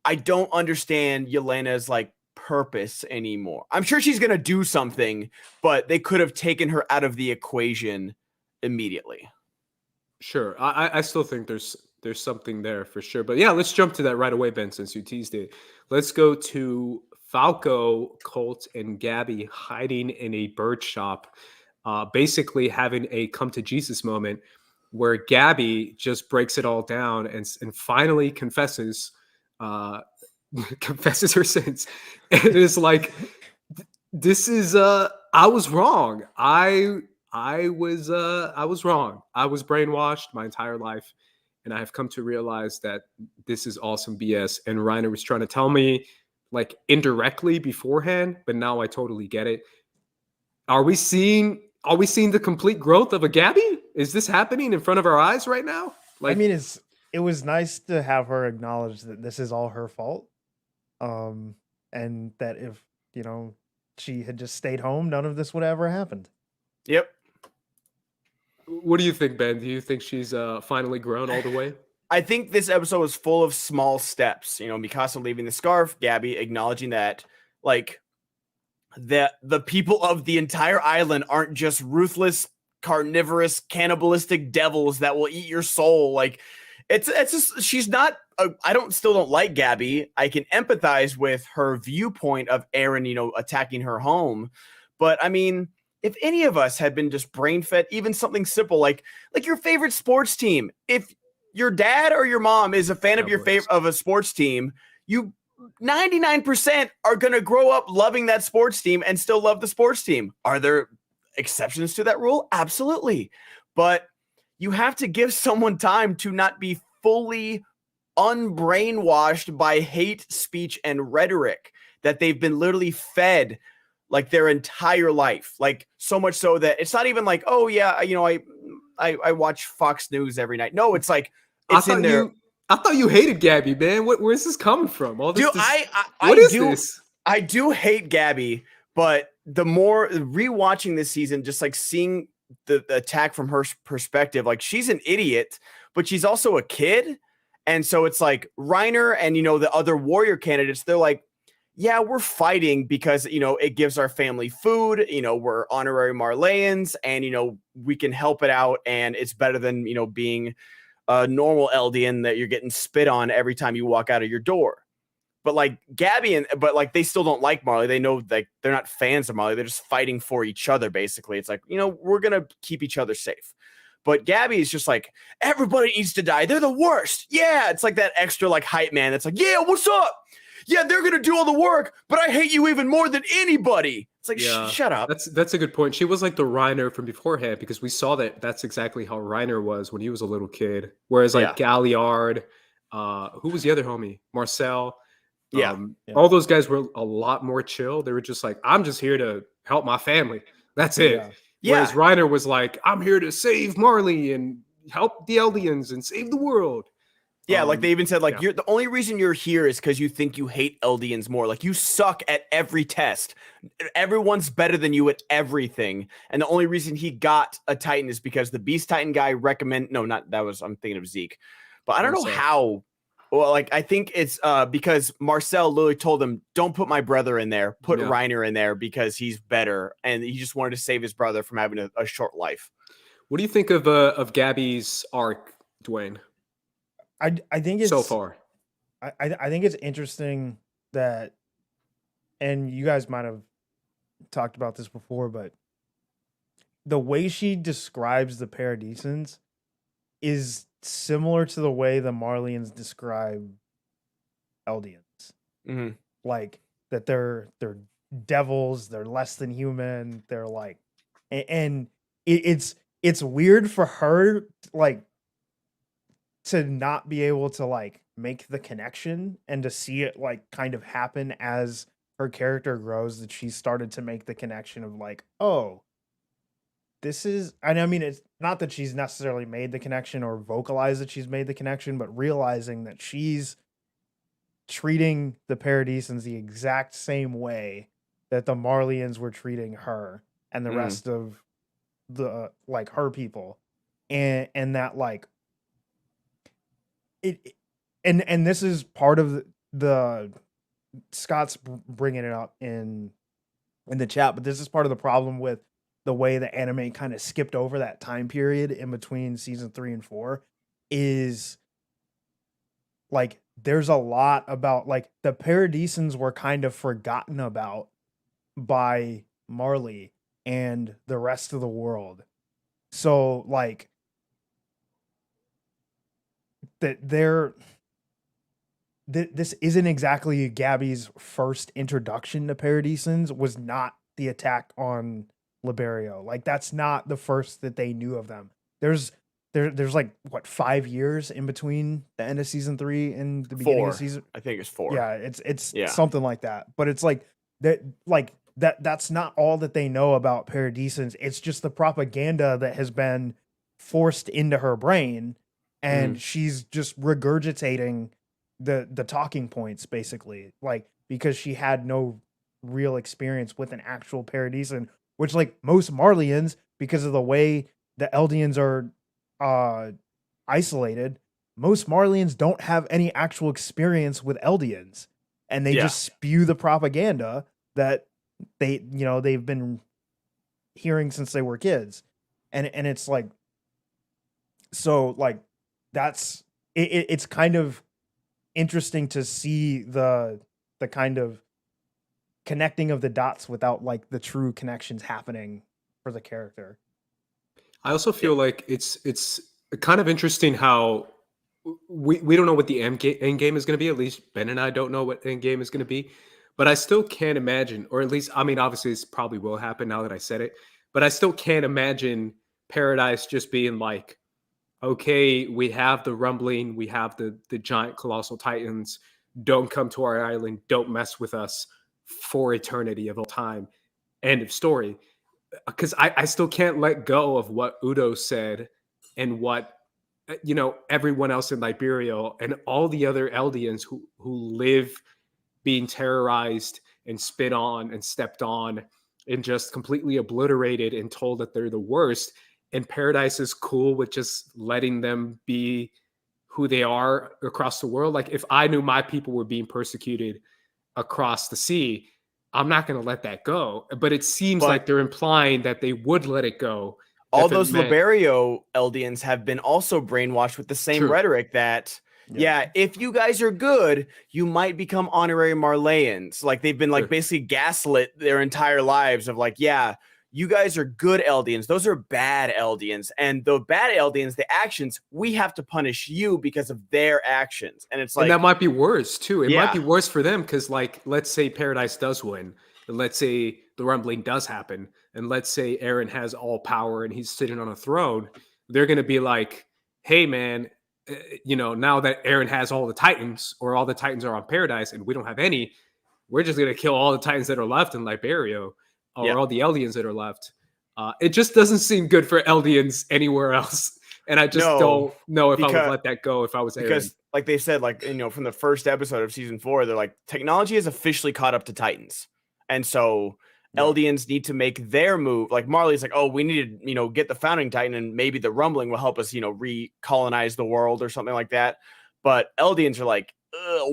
I don't understand Yelena's like purpose anymore. I'm sure she's going to do something, but they could have taken her out of the equation immediately. Sure. I still think there's something there for sure. But yeah, let's jump to that right away, Ben, since you teased it. Let's go to Falco, Colt, and Gabi hiding in a bird shop, basically having a come to Jesus moment where Gabi just breaks it all down and finally confesses confesses her sins. And it is like, this is I was wrong. I was wrong. I was brainwashed my entire life, and I have come to realize that this is all some BS. And Reiner was trying to tell me, like, indirectly beforehand, but now I totally get it. Are we seeing the complete growth of a Gabi? Is this happening in front of our eyes right now? Like, I mean, it was nice to have her acknowledge that this is all her fault, and that if she had just stayed home, none of this would have ever happened. Yep. What do you think, Ben? Do you think she's finally grown all the way? I think this episode was full of small steps. Mikasa leaving the scarf, Gabi acknowledging that, like, the people of the entire island aren't just ruthless, carnivorous, cannibalistic devils that will eat your soul. Like, it's just, she's not. I still don't like Gabi. I can empathize with her viewpoint of Eren, attacking her home, but I mean, if any of us had been just brain fed, even something simple like your favorite sports team, if your dad or your mom is a fan of your favorite of a sports team, you 99% are going to grow up loving that sports team and still love the sports team. Are there exceptions to that rule? Absolutely. But you have to give someone time to not be fully unbrainwashed by hate speech and rhetoric that they've been literally fed like their entire life. Like, so much so that it's not even like, oh yeah, I watch Fox News every night. No, it's like, it's in there. I thought you hated Gabi, man. Where's this coming from? All this, Dude, what is this? I do hate Gabi, but the more rewatching this season, just like seeing the attack from her perspective, like, she's an idiot, but she's also a kid. And so it's like Reiner and, the other warrior candidates, they're like, yeah, we're fighting because, it gives our family food, we're honorary Marleyans and, we can help it out. And it's better than, being a normal Eldian that you're getting spit on every time you walk out of your door. But like Gabi but like they still don't like Marley. They know like they're not fans of Marley. They're just fighting for each other. Basically, it's like, we're going to keep each other safe. But Gabi is just like, everybody needs to die. They're the worst. Yeah. It's like that extra like hype man. That's like, yeah, what's up? Yeah, they're going to do all the work, but I hate you even more than anybody. It's like, shut up. That's a good point. She was like the Reiner from beforehand, because we saw that's exactly how Reiner was when he was a little kid. Whereas like Galliard, who was the other homie? Marcel. All those guys were a lot more chill. They were just like, I'm just here to help my family. That's it. Whereas Yeah. Reiner was like, I'm here to save Marley and help the Eldians and save the world. Yeah, like they even said, like, yeah. you're the only reason you're here is because you think you hate Eldians more. Like, you suck at every test. Everyone's better than you at everything. And the only reason he got a Titan is because the Beast Titan guy I'm thinking of Zeke. But I don't know how. Well, like, I think it's because Marcel literally told him, don't put my brother in there. Put Reiner in there because he's better. And he just wanted to save his brother from having a short life. What do you think of Gabi's arc, Dwayne? I think it's so far. I think it's interesting that, and you guys might have talked about this before, but the way she describes the Paradisans is similar to the way the Marleyans describe Eldians. Mm-hmm. Like that they're devils, they're less than human, they're like, and it's weird for her, like, to not be able to like make the connection and to see it like kind of happen as her character grows, that she started to make the connection of like, oh, this is, and I mean, it's not that she's necessarily made the connection or vocalized that she's made the connection, but realizing that she's treating the Paradisans the exact same way that the Marleyans were treating her and the rest of the like her people, and that like it, and this is part of the Scott's bringing it up in the chat, but this is part of the problem with the way the anime kind of skipped over that time period in between season 3 and 4 is like there's a lot about like the Paradisans were kind of forgotten about by Marley and the rest of the world. So like this isn't exactly Gabi's first introduction to Paradisans, was not the attack on Liberio. Like that's not the first that they knew of them. There's like what 5 years in between the end of season 3 and the beginning of season. I think it's 4. Yeah, it's something like that. But it's like that's not all that they know about Paradisans. It's just the propaganda that has been forced into her brain, and she's just regurgitating the talking points basically, like because she had no real experience with an actual Paradisan, which like most Marleyans, because of the way the Eldians are isolated, most Marleyans don't have any actual experience with Eldians, and they just spew the propaganda that they've been hearing since they were kids, and it's like, so like that's it's kind of interesting to see the kind of connecting of the dots without like the true connections happening for the character. I also feel like it's kind of interesting how we don't know what the end game is going to be. At least Ben and I don't know what end game is going to be. But I still can't imagine, or at least, I mean, obviously this probably will happen now that I said it, but I still can't imagine Paradise just being like, okay, we have the rumbling, we have the giant colossal titans, don't come to our island, don't mess with us for eternity of all time. End of story. Because I still can't let go of what Udo said and what everyone else in Liberia and all the other Eldians who live being terrorized and spit on and stepped on and just completely obliterated and told that they're the worst. And Paradise is cool with just letting them be who they are across the world. Like if I knew my people were being persecuted across the sea, I'm not going to let that go. But it seems like they're implying that they would let it go. All those Liberio Eldians have been also brainwashed with the same rhetoric that, if you guys are good, you might become honorary Marleyans. Like they've been like basically gaslit their entire lives of like, you guys are good Eldians. Those are bad Eldians. And the bad Eldians, the actions, we have to punish you because of their actions. And it's like, and that might be worse too. It might be worse for them because, like, let's say Paradise does win, and let's say the rumbling does happen, and let's say Eren has all power and he's sitting on a throne. They're going to be like, hey, man, now that Eren has all the Titans, or all the Titans are on Paradise and we don't have any, we're just going to kill all the Titans that are left in Liberio. Or all the Eldians that are left. It just doesn't seem good for Eldians anywhere else. And I just don't know if I would let that go if I was Eren. Because, like they said, like, you know, from the first episode of season 4, they're like, technology is officially caught up to Titans. And so Eldians need to make their move. Like Marley's like, oh, we need to, you know, get the founding Titan, and maybe the rumbling will help us, you know, recolonize the world or something like that. But Eldians are like,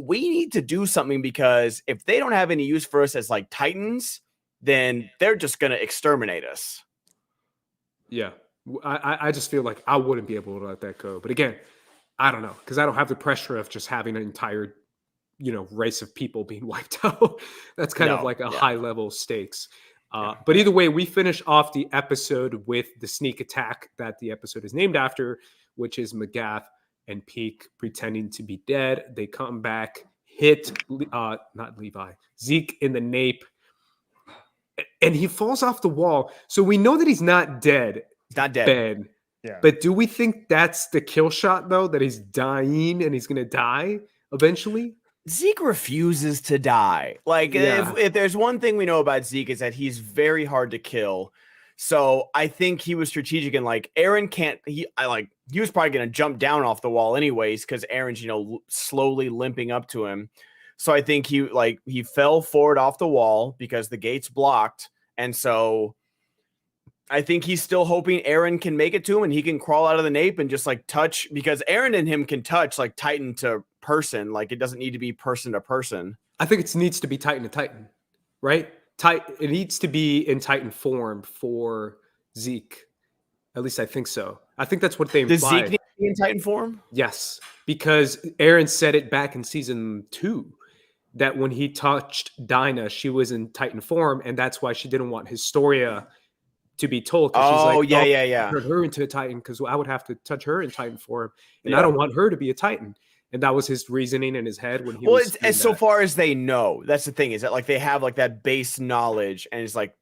we need to do something, because if they don't have any use for us as like Titans, then they're just going to exterminate us. Yeah. I just feel like I wouldn't be able to let that go. But again, I don't know, because I don't have the pressure of just having an entire, you know, race of people being wiped out. That's kind of like a high level stakes. But either way, we finish off the episode with the sneak attack that the episode is named after, which is Magath and Peak pretending to be dead. They come back, hit not Levi, Zeke in the nape, and he falls off the wall. So we know that he's not dead. He's not dead. Ben. Yeah. But do we think that's the kill shot, though, that he's dying and he's going to die eventually? Zeke refuses to die. Like, if there's one thing we know about Zeke, is that he's very hard to kill. So I think he was strategic, and like Eren can't. He was probably going to jump down off the wall anyways, because Eren's, you know, slowly limping up to him. So I think he fell forward off the wall because the gate's blocked, and so I think he's still hoping Eren can make it to him and he can crawl out of the nape and just like touch, because Eren and him can touch like Titan to person. Like, it doesn't need to be person to person. I think it needs to be Titan to Titan, right? It needs to be in Titan form for Zeke. At least I think so. I think that's what they implied. Does Zeke need to be in Titan form? Yes, because Eren said it back in season 2 that when he touched Dinah, she was in Titan form, and that's why she didn't want Historia to be told. Oh, she's like, turn her into a Titan, because I would have to touch her in Titan form, and I don't want her to be a Titan. And that was his reasoning in his head when he was. Well, so far as they know, that's the thing, is that like they have like that base knowledge, and it's like,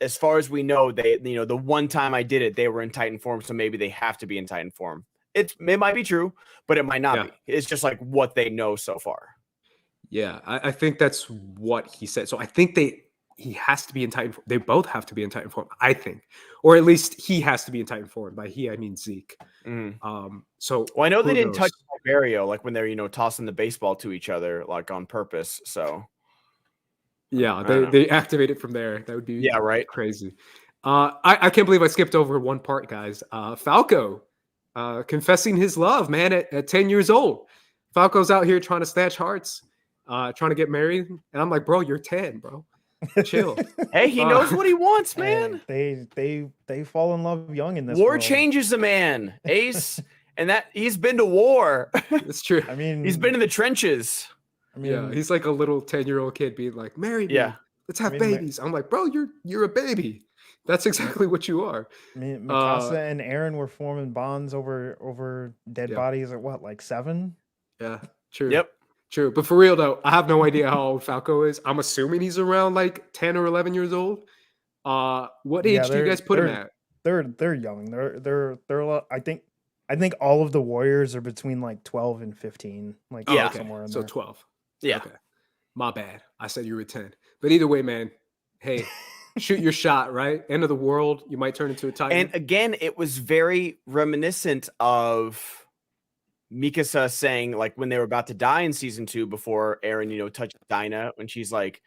as far as we know, they, you know, the one time I did it, they were in Titan form, so maybe they have to be in Titan form. It might be true, but it might not be. It's just like what they know so far. Yeah, I think that's what he said. So I think he has to be in Titan form. They both have to be in Titan form, I think. Or at least he has to be in Titan form. By he, I mean Zeke. So I know they didn't touch Barrio, like when they're, you know, tossing the baseball to each other, like on purpose. So yeah, they activate it from there. That would be crazy. I can't believe I skipped over one part, guys. Falco confessing his love, man, at 10 years old. Falco's out here trying to snatch hearts, trying to get married. And I'm like, bro, you're 10, bro. Chill. Hey, he knows what he wants, man. They fall in love young in this war world. Changes a man, Ace. And that he's been to war. It's true. I mean, he's been in the trenches. I mean, he's like a little 10-year-old kid being like, marry me. Let's have babies. I'm like, bro, you're a baby. That's exactly what you are. I mean, Mikasa and Eren were forming bonds over dead bodies at what, like 7? Yeah, true. Yep. True. But for real though, I have no idea how old Falco is. I'm assuming he's around like 10 or 11 years old. What age do you guys put him at? They're young. They're I think all of the warriors are between like 12 and 15. Like somewhere in there. 12. Yeah. Okay. My bad. I said you were 10. But either way, man, hey, shoot your shot, right? End of the world. You might turn into a Titan. And again, it was very reminiscent of Mikasa saying, like, when they were about to die in season 2, before Eren, you know, touched Dinah, when she's like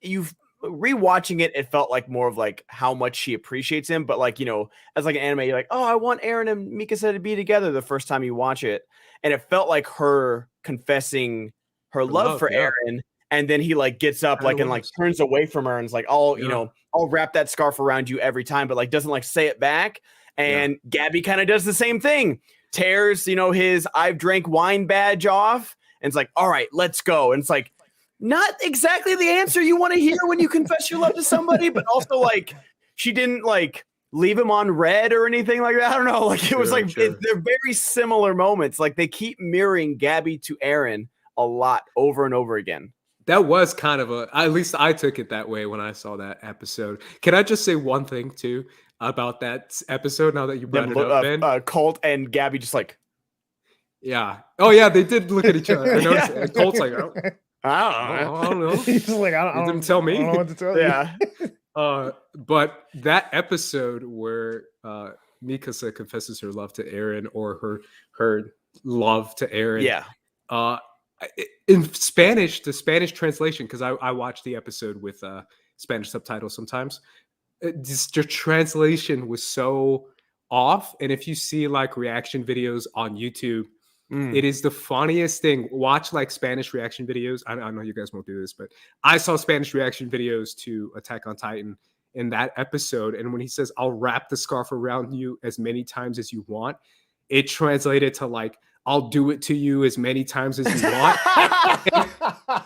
you've rewatching it felt like more of like how much she appreciates him. But like, you know, as like an anime, you're like, oh, I want Eren and Mikasa to be together the first time you watch it. And it felt like her confessing her love for Eren. And then he like gets up and like turns away from her and is like, you know, I'll wrap that scarf around you every time, but like doesn't like say it back. And Gabi kind of does the same thing. Tears, you know, his I've drank wine badge off, and it's like, all right, let's go. And it's like, not exactly the answer you want to hear when you confess your love to somebody, but also like she didn't like leave him on red or anything like that. I don't know. Like it was like they're very similar moments. Like they keep mirroring Gabi to Eren a lot over and over again. That was kind of at least I took it that way when I saw that episode. Can I just say one thing too about that episode now that you brought it up, Ben? Colt and Gabi just like, yeah. Oh yeah, they did look at each other. Colt's like, I don't know. He's like, I don't didn't tell me. I don't know what to tell you. Yeah. But that episode where Mikasa confesses her love to Eren, or her love to Eren, Yeah. uh, in Spanish, the Spanish translation, because I watched the episode with Spanish subtitles sometimes. The translation was so off, and if you see like reaction videos on YouTube, it is the funniest thing. Watch like Spanish reaction videos. I know you guys won't do this, but I saw Spanish reaction videos to Attack on Titan in that episode. And when he says, "I'll wrap the scarf around you as many times as you want," it translated to like, "I'll do it to you as many times as you want."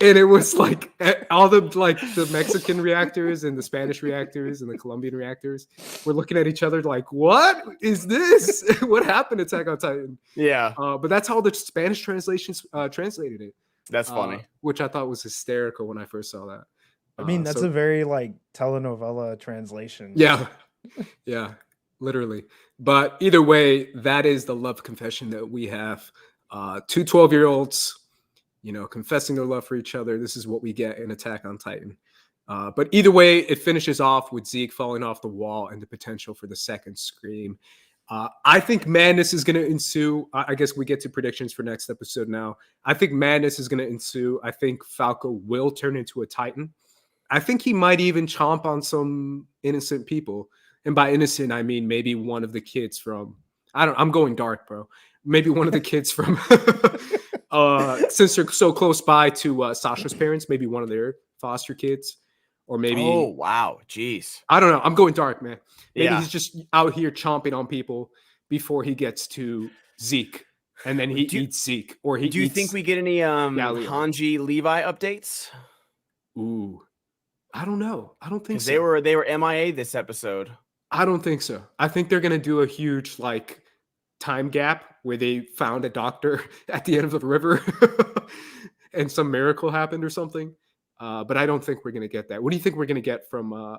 And it was like all the Mexican reactors and the Spanish reactors and the Colombian reactors were looking at each other like, "What is this? What happened to Attack on Titan?" Yeah. But that's how the Spanish translations translated it. That's funny. Which I thought was hysterical when I first saw that. I mean, that's a very like telenovela translation. Yeah. Yeah, literally. But either way, that is the love confession that we have. Two 12-year-olds, confessing their love for each other. This is what we get in Attack on Titan. But either way, it finishes off with Zeke falling off the wall and the potential for the second scream. I think madness is going to ensue. I guess we get to predictions for next episode now. I think madness is going to ensue. I think Falco will turn into a Titan. I think he might even chomp on some innocent people. And by innocent, I mean maybe one of the kids from, I'm going dark, bro. Maybe one of the kids from, since they're so close by to Sasha's parents, maybe one of their foster kids. Or maybe, oh wow, jeez, I don't know. I'm going dark, man. Maybe Yeah. he's just out here chomping on people before he gets to Zeke, and then he eats Zeke. Or he. Do you eats think we get any Galio. Hanji Levi updates? Ooh, I don't know. I don't think so. They were MIA this episode. I don't think so. I think they're gonna do a huge like time gap where they found a doctor at the end of the river, and some miracle happened or something. But I don't think we're gonna get that. What do you think we're gonna get from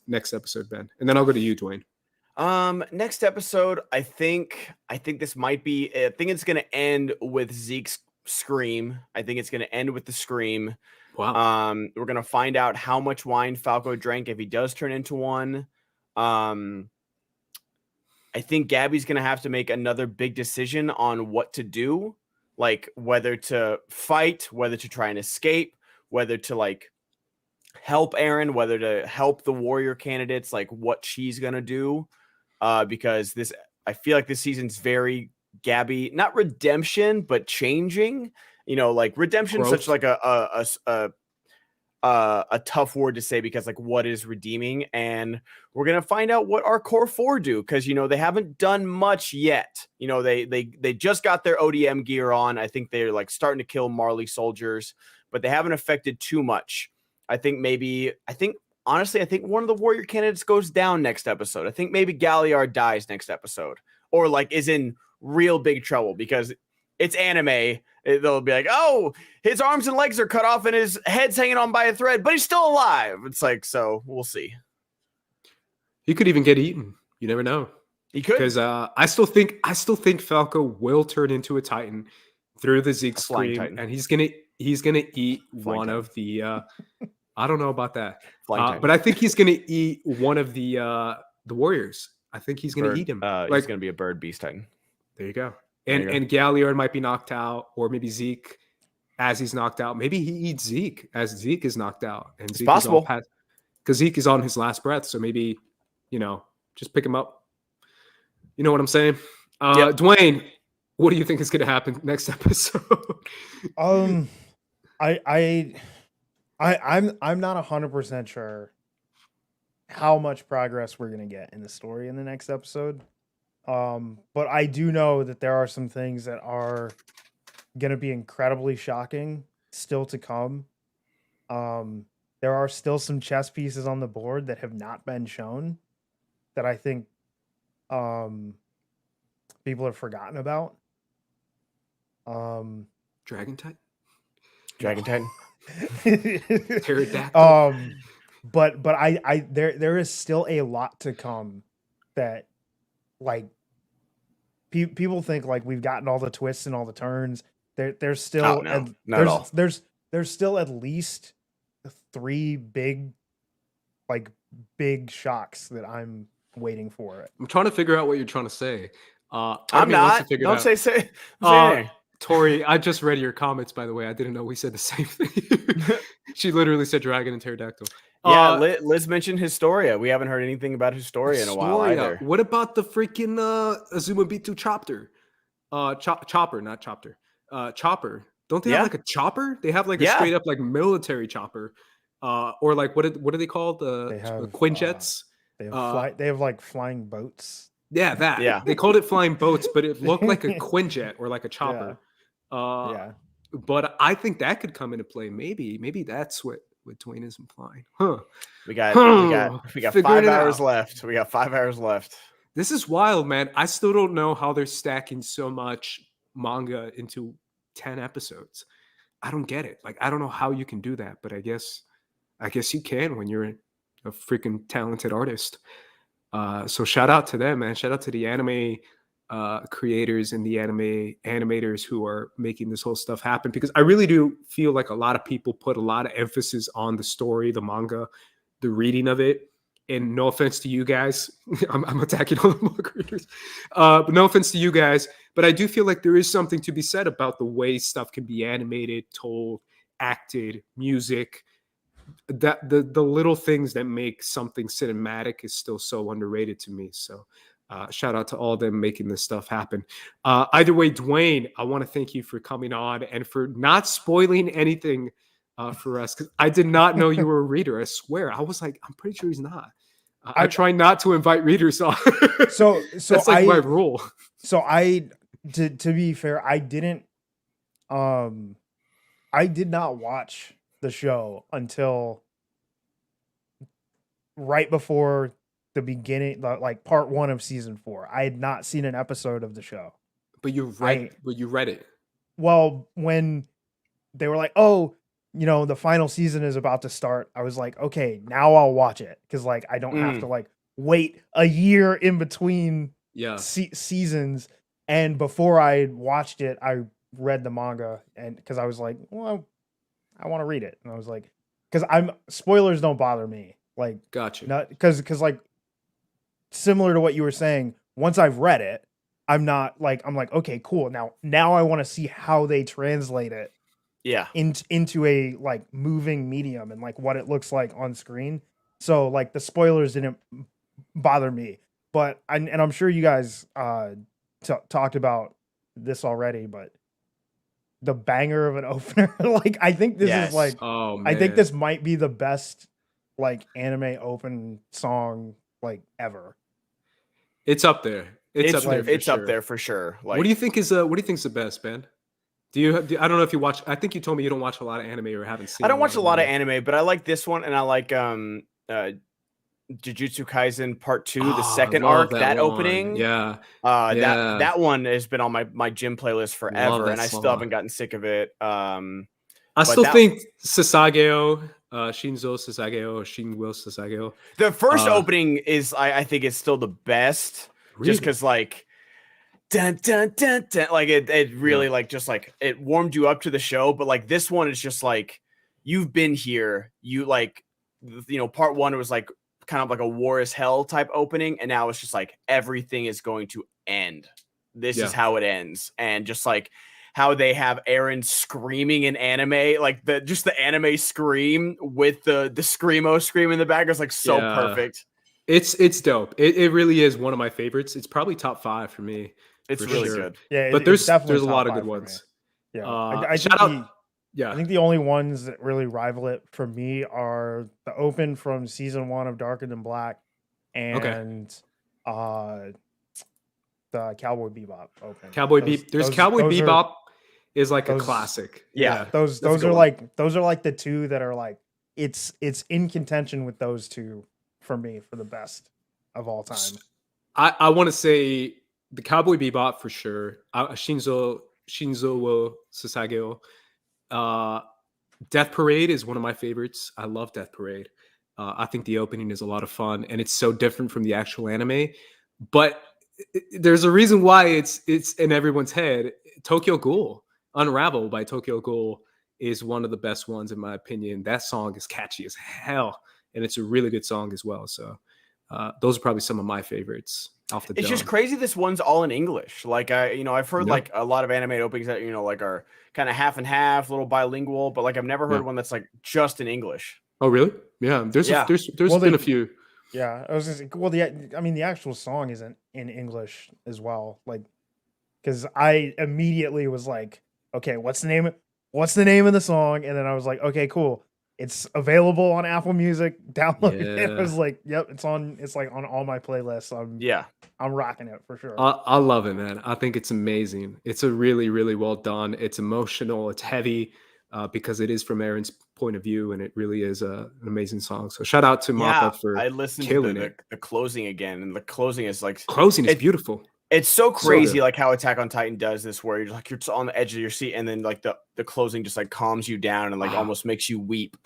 next episode, Ben? And then I'll go to you, Dwayne. Next episode, I think this might be. I think it's gonna end with Zeke's scream. I think it's gonna end with the scream. Wow. We're gonna find out how much wine Falco drank if he does turn into one. I think Gabi's gonna have to make another big decision on what to do, like whether to fight, whether to try and escape, whether to like help Eren, whether to help the warrior candidates, like what she's gonna do. Because I feel like this season's very Gabi, not redemption, but changing. Like redemption is such like a tough word to say, because like what is redeeming, and we're gonna find out what our core four do, because they haven't done much yet. They just got their ODM gear on. I think they're like starting to kill Marley soldiers, but they haven't affected too much. Honestly, I think one of the warrior candidates goes down next episode. I think maybe Galliard dies next episode, or like is in real big trouble, because it's anime. They'll be like, oh, his arms and legs are cut off and his head's hanging on by a thread, but he's still alive. It's like, so we'll see. He could even get eaten. You never know. He could, because I still think Falco will turn into a Titan through the Zeke scream, and he's gonna eat one of the. I don't know about that, but I think he's gonna eat one of the warriors. I think he's gonna eat him. He's gonna be a bird beast Titan. There you go. And Galliard might be knocked out, or maybe Zeke, as he's knocked out, maybe he eats Zeke as Zeke is knocked out, and it's Zeke possible because Zeke is on his last breath. So maybe just pick him up. You know what I'm saying? Yep. Dwayne, what do you think is going to happen next episode? I'm not 100% sure how much progress we're gonna get in the story in the next episode. But I do know that there are some things that are gonna be incredibly shocking still to come. There are still some chess pieces on the board that have not been shown that I think people have forgotten about. Dragon Titan? Pterodactyl. But I there is still a lot to come that like people think like we've gotten all the twists and all the turns. There's still not at all. There's still at least 3 big like big shocks that I'm waiting for it. I'm trying to figure out what you're trying to say. Part of I'm me wants to not. figure it Don't out. say Uh, anything. Tori, I just read your comments, by the way. I didn't know we said the same thing. She literally said dragon and pterodactyl. Yeah, Liz mentioned Historia. We haven't heard anything about Historia in a while either. What about the freaking Azuma Bitu chopper? Chopper, not chopper. Chopper. Don't they have like a chopper? They have like a straight up like military chopper. Or like what are they called? They have Quinjets. They have like flying boats. Yeah, that. Yeah. They called it flying boats, but it looked like a Quinjet or like a chopper. Yeah. But I think that could come into play. Maybe that's what Dwain is implying. Huh. We got 5 Figuring it hours out. left. We got 5 hours left. This is wild, man. I still don't know how they're stacking so much manga into 10 episodes. I don't get it. Like, I don't know how you can do that, but I guess you can when you're a freaking talented artist. So shout out to them, man. Shout out to the anime creators and the anime animators who are making this whole stuff happen, because I really do feel like a lot of people put a lot of emphasis on the story, the manga, the reading of it. And no offense to you guys, I'm attacking all the manga readers. But no offense to you guys, but I do feel like there is something to be said about the way stuff can be animated, told, acted, music. That the little things that make something cinematic is still so underrated to me. So shout out to all of them making this stuff happen. Either way, Dwain, I want to thank you for coming on and for not spoiling anything for us, because I did not know you were a reader. I swear. I was like, I'm pretty sure he's not. I try not to invite readers on. So that's like my rule. So to be fair, I did not watch the show until right before the beginning, like part 1 of season 4. I had not seen an episode of the show. But you read it. Well, when they were like, "Oh, the final season is about to start," I was like, "Okay, now I'll watch it," because like I don't have to like wait a year in between seasons. And before I watched it, I read the manga, and because I was like, well, I want to read it, and I was like, because spoilers don't bother me, like, gotcha, because like similar to what you were saying, once I've read it, I'm like, okay, cool, now I want to see how they translate it into a like moving medium and like what it looks like on screen. So like the spoilers didn't bother me, but I'm sure you guys talked about this already, but the banger of an opener, like I think this is like, I think this might be the best like anime open song like ever. It's up there. It's up there for sure. Like, what do you think is the best, Ben? I don't know if you watch. I think you told me you don't watch a lot of anime or haven't seen. I don't watch a lot of anime, but I like this one, and I like Jujutsu Kaisen Part 2, the second arc, that opening. That one has been on my gym playlist forever, and I still haven't gotten sick of it. I still think Sasageo, Shinzo Sasageo, or Shinwo Sasageo. The first opening is, I think, it's still the best, just because like, dun dun dun dun, like it really like just like it warmed you up to the show. But like this one is just like, you've been here, you like, part 1 it was like kind of like a war is hell type opening, and now it's just like everything is going to end. This is how it ends, and just like how they have Eren screaming in anime, like the anime scream with the screamo scream in the back is like so perfect. It's dope. It really is one of my favorites. It's probably top 5 for me. It's really good. Yeah, but there's a lot of good ones. Yeah, I think the only ones that really rival it for me are the open from season 1 of Darker Than Black and the Cowboy Bebop open. Cowboy Bebop is like a classic. Yeah, those are like the two that are like it's in contention with those two for me for the best of all time. I want to say the Cowboy Bebop for sure. Shinzo Sasageo. Death Parade is one of my favorites. I love Death Parade. I think the opening is a lot of fun, and it's so different from the actual anime. But there's a reason why it's in everyone's head. Tokyo Ghoul, Unravel by Tokyo Ghoul, is one of the best ones in my opinion. That song is catchy as hell. and it's a really good song as well. So those are probably some of my favorites off the It's dome. just crazy. This one's all in English. Like I've heard Yeah. like a lot of anime openings that like are kind of half and half, a little bilingual, but like I've never heard one that's like just in English. Oh, really? Yeah. There's been a few. Yeah, I was just the actual song isn't in English as well. Like, because I immediately was like, okay, what's the name of the song? And then I was like, okay, cool. It's available on Apple Music. Download it. I was like, yep, it's like on all my playlists. I'm rocking it for sure. I love it, man. I think it's amazing. It's a really, really well done. It's emotional. It's heavy because it is from Eren's point of view, and it really is an amazing song. So shout out to Mappa for I listened killing to it. the closing again, and the closing is like beautiful. It's so crazy, good. like how Attack on Titan does this, where you're just on the edge of your seat, and then like the closing just like calms you down and like almost makes you weep.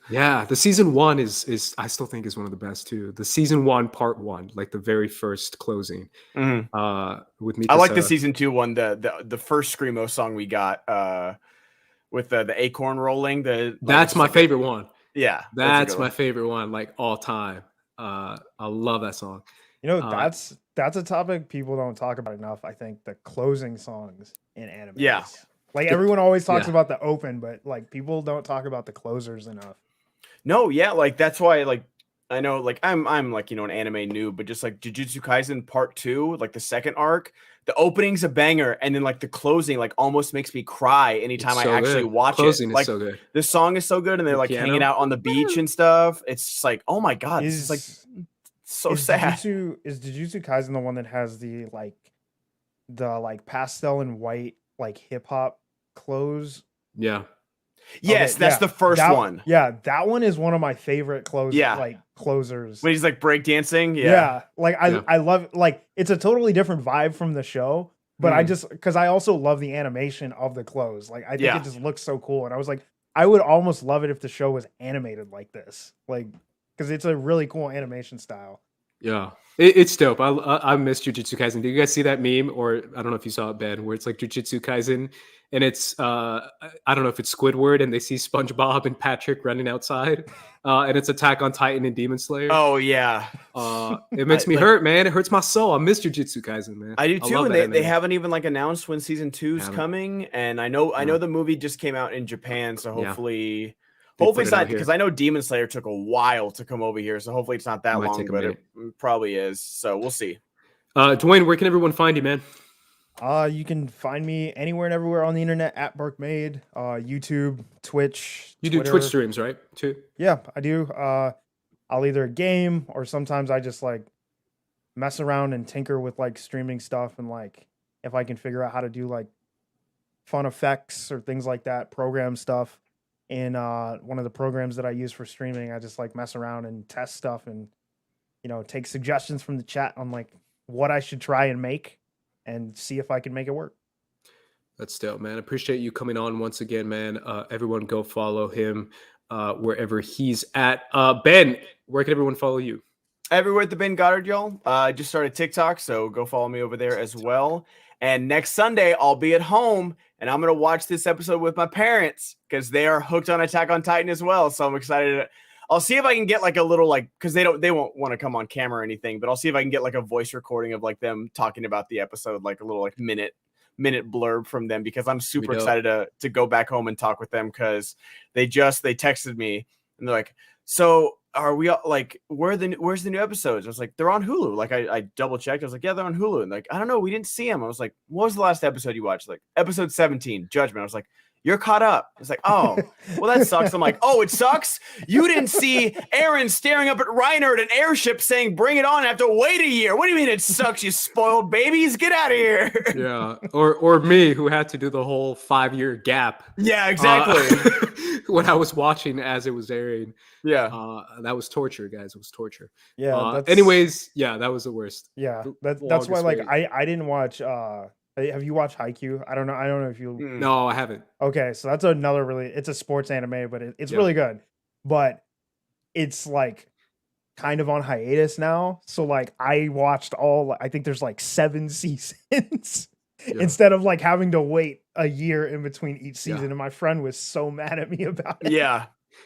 Yeah, the season 1 is I still think is one of the best too. The season 1 part 1, like the very first closing. With Mikasa. I like the season 2 one, the first screamo song we got with the acorn rolling. That's my favorite one. Yeah, that's my favorite one, like all time. I love that song. That's a topic people don't talk about enough. I think the closing songs in anime. Yeah. Like everyone always talks about the open, but like people don't talk about the closers enough. No, yeah, like that's why like I know like I'm like an anime noob, but just like Jujutsu Kaisen Part 2, like the second arc, the opening's a banger, and then like the closing like almost makes me cry anytime I actually watch closing it. Is like so good. The song is so good, and they're like hanging out on the beach and stuff. It's just like, oh my god, this is like so sad. Is Jujutsu Kaisen the one that has the pastel and white like hip hop clothes? Yeah. Yes, that's the first one. Yeah, that one is one of my favorite closers. When he's like breakdancing. Yeah. Like I love like it's a totally different vibe from the show, but I just because I also love the animation of the clothes. Like I think it just looks so cool. And I was like, I would almost love it if the show was animated like this. Like because it's a really cool animation style. Yeah, it's dope. I miss Jujutsu Kaisen. Did you guys see that meme? Or I don't know if you saw it, Ben, where it's like Jujutsu Kaisen, and it's I don't know if it's Squidward, and they see SpongeBob and Patrick running outside, and it's Attack on Titan and Demon Slayer. Oh yeah, it makes me hurt, man. It hurts my soul. I miss Jujutsu Kaisen, man. I do too. And they haven't even like announced when season 2's coming. And I know the movie just came out in Japan, so hopefully. Hopefully it's not, because I know Demon Slayer took a while to come over here, so hopefully it's not that long, but it probably is. So we'll see. Dwayne, where can everyone find you, man? You can find me anywhere and everywhere on the internet at BurkeMade, YouTube, Twitch. You do Twitch streams, right? Too? Yeah, I do. I'll either game or sometimes I just like mess around and tinker with like streaming stuff, and like if I can figure out how to do like fun effects or things like that, program stuff. In one of the programs that I use for streaming, I just like mess around and test stuff and take suggestions from the chat on like what I should try and make and see if I can make it work. That's dope, man. Appreciate you coming on once again, man. Everyone go follow him wherever he's at. Ben, where can everyone follow you? Everywhere at the Ben Goddard, y'all. I just started TikTok, so go follow me over there as well. And next Sunday, I'll be at home, and I'm going to watch this episode with my parents because they are hooked on Attack on Titan as well. So I'm excited. I'll see if I can get like a little because they won't want to come on camera or anything, but I'll see if I can get like a voice recording of like them talking about the episode, like a little like minute blurb from them, because I'm super excited to go back home and talk with them, because they texted me and they're like, so are we like, where's the new episodes? I was like, they're on Hulu. Like I double checked. I was like, yeah, they're on Hulu. And like, I don't know, we didn't see them. I was like, what was the last episode you watched? Like episode 17, Judgment. I was like, you're caught up. It's like, oh, well, that sucks. I'm like, oh, it sucks. You didn't see Eren staring up at Reiner at an airship saying, bring it on. I have to wait a year. What do you mean it sucks, you spoiled babies? Get out of here. Yeah. Or me, who had to do the whole 5-year gap. Yeah, exactly. When I was watching as it was airing. Yeah. That was torture, guys. It was torture. Yeah. Anyways, yeah, that was the worst. Yeah. That's why, like, I didn't watch, have you watched Haikyuu? I don't know if you. No, I haven't. Okay, so that's another it's a sports anime, but it's really good. But it's like kind of on hiatus now. So like I watched I think there's like 7 seasons instead of like having to wait a year in between each season. And my friend was so mad at me about it. Yeah.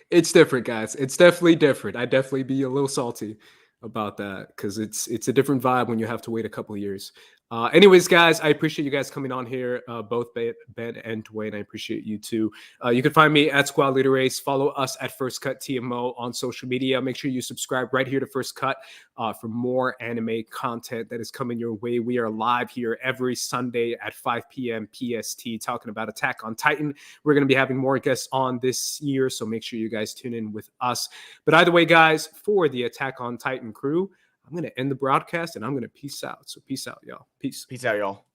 It's different, guys. It's definitely different. I definitely be a little salty about that because it's a different vibe when you have to wait a couple of years. Anyways, guys, I appreciate you guys coming on here, both Ben and Dwayne. I appreciate you too. You can find me at Squad Leader Race. Follow us at First Cut TMO on social media. Make sure you subscribe right here to First Cut for more anime content that is coming your way. We are live here every Sunday at 5 p.m. PST talking about Attack on Titan. We're going to be having more guests on this year, so make sure you guys tune in with us. But either way, guys, for the Attack on Titan crew, I'm going to end the broadcast and I'm going to peace out. So peace out, y'all. Peace. Peace out, y'all.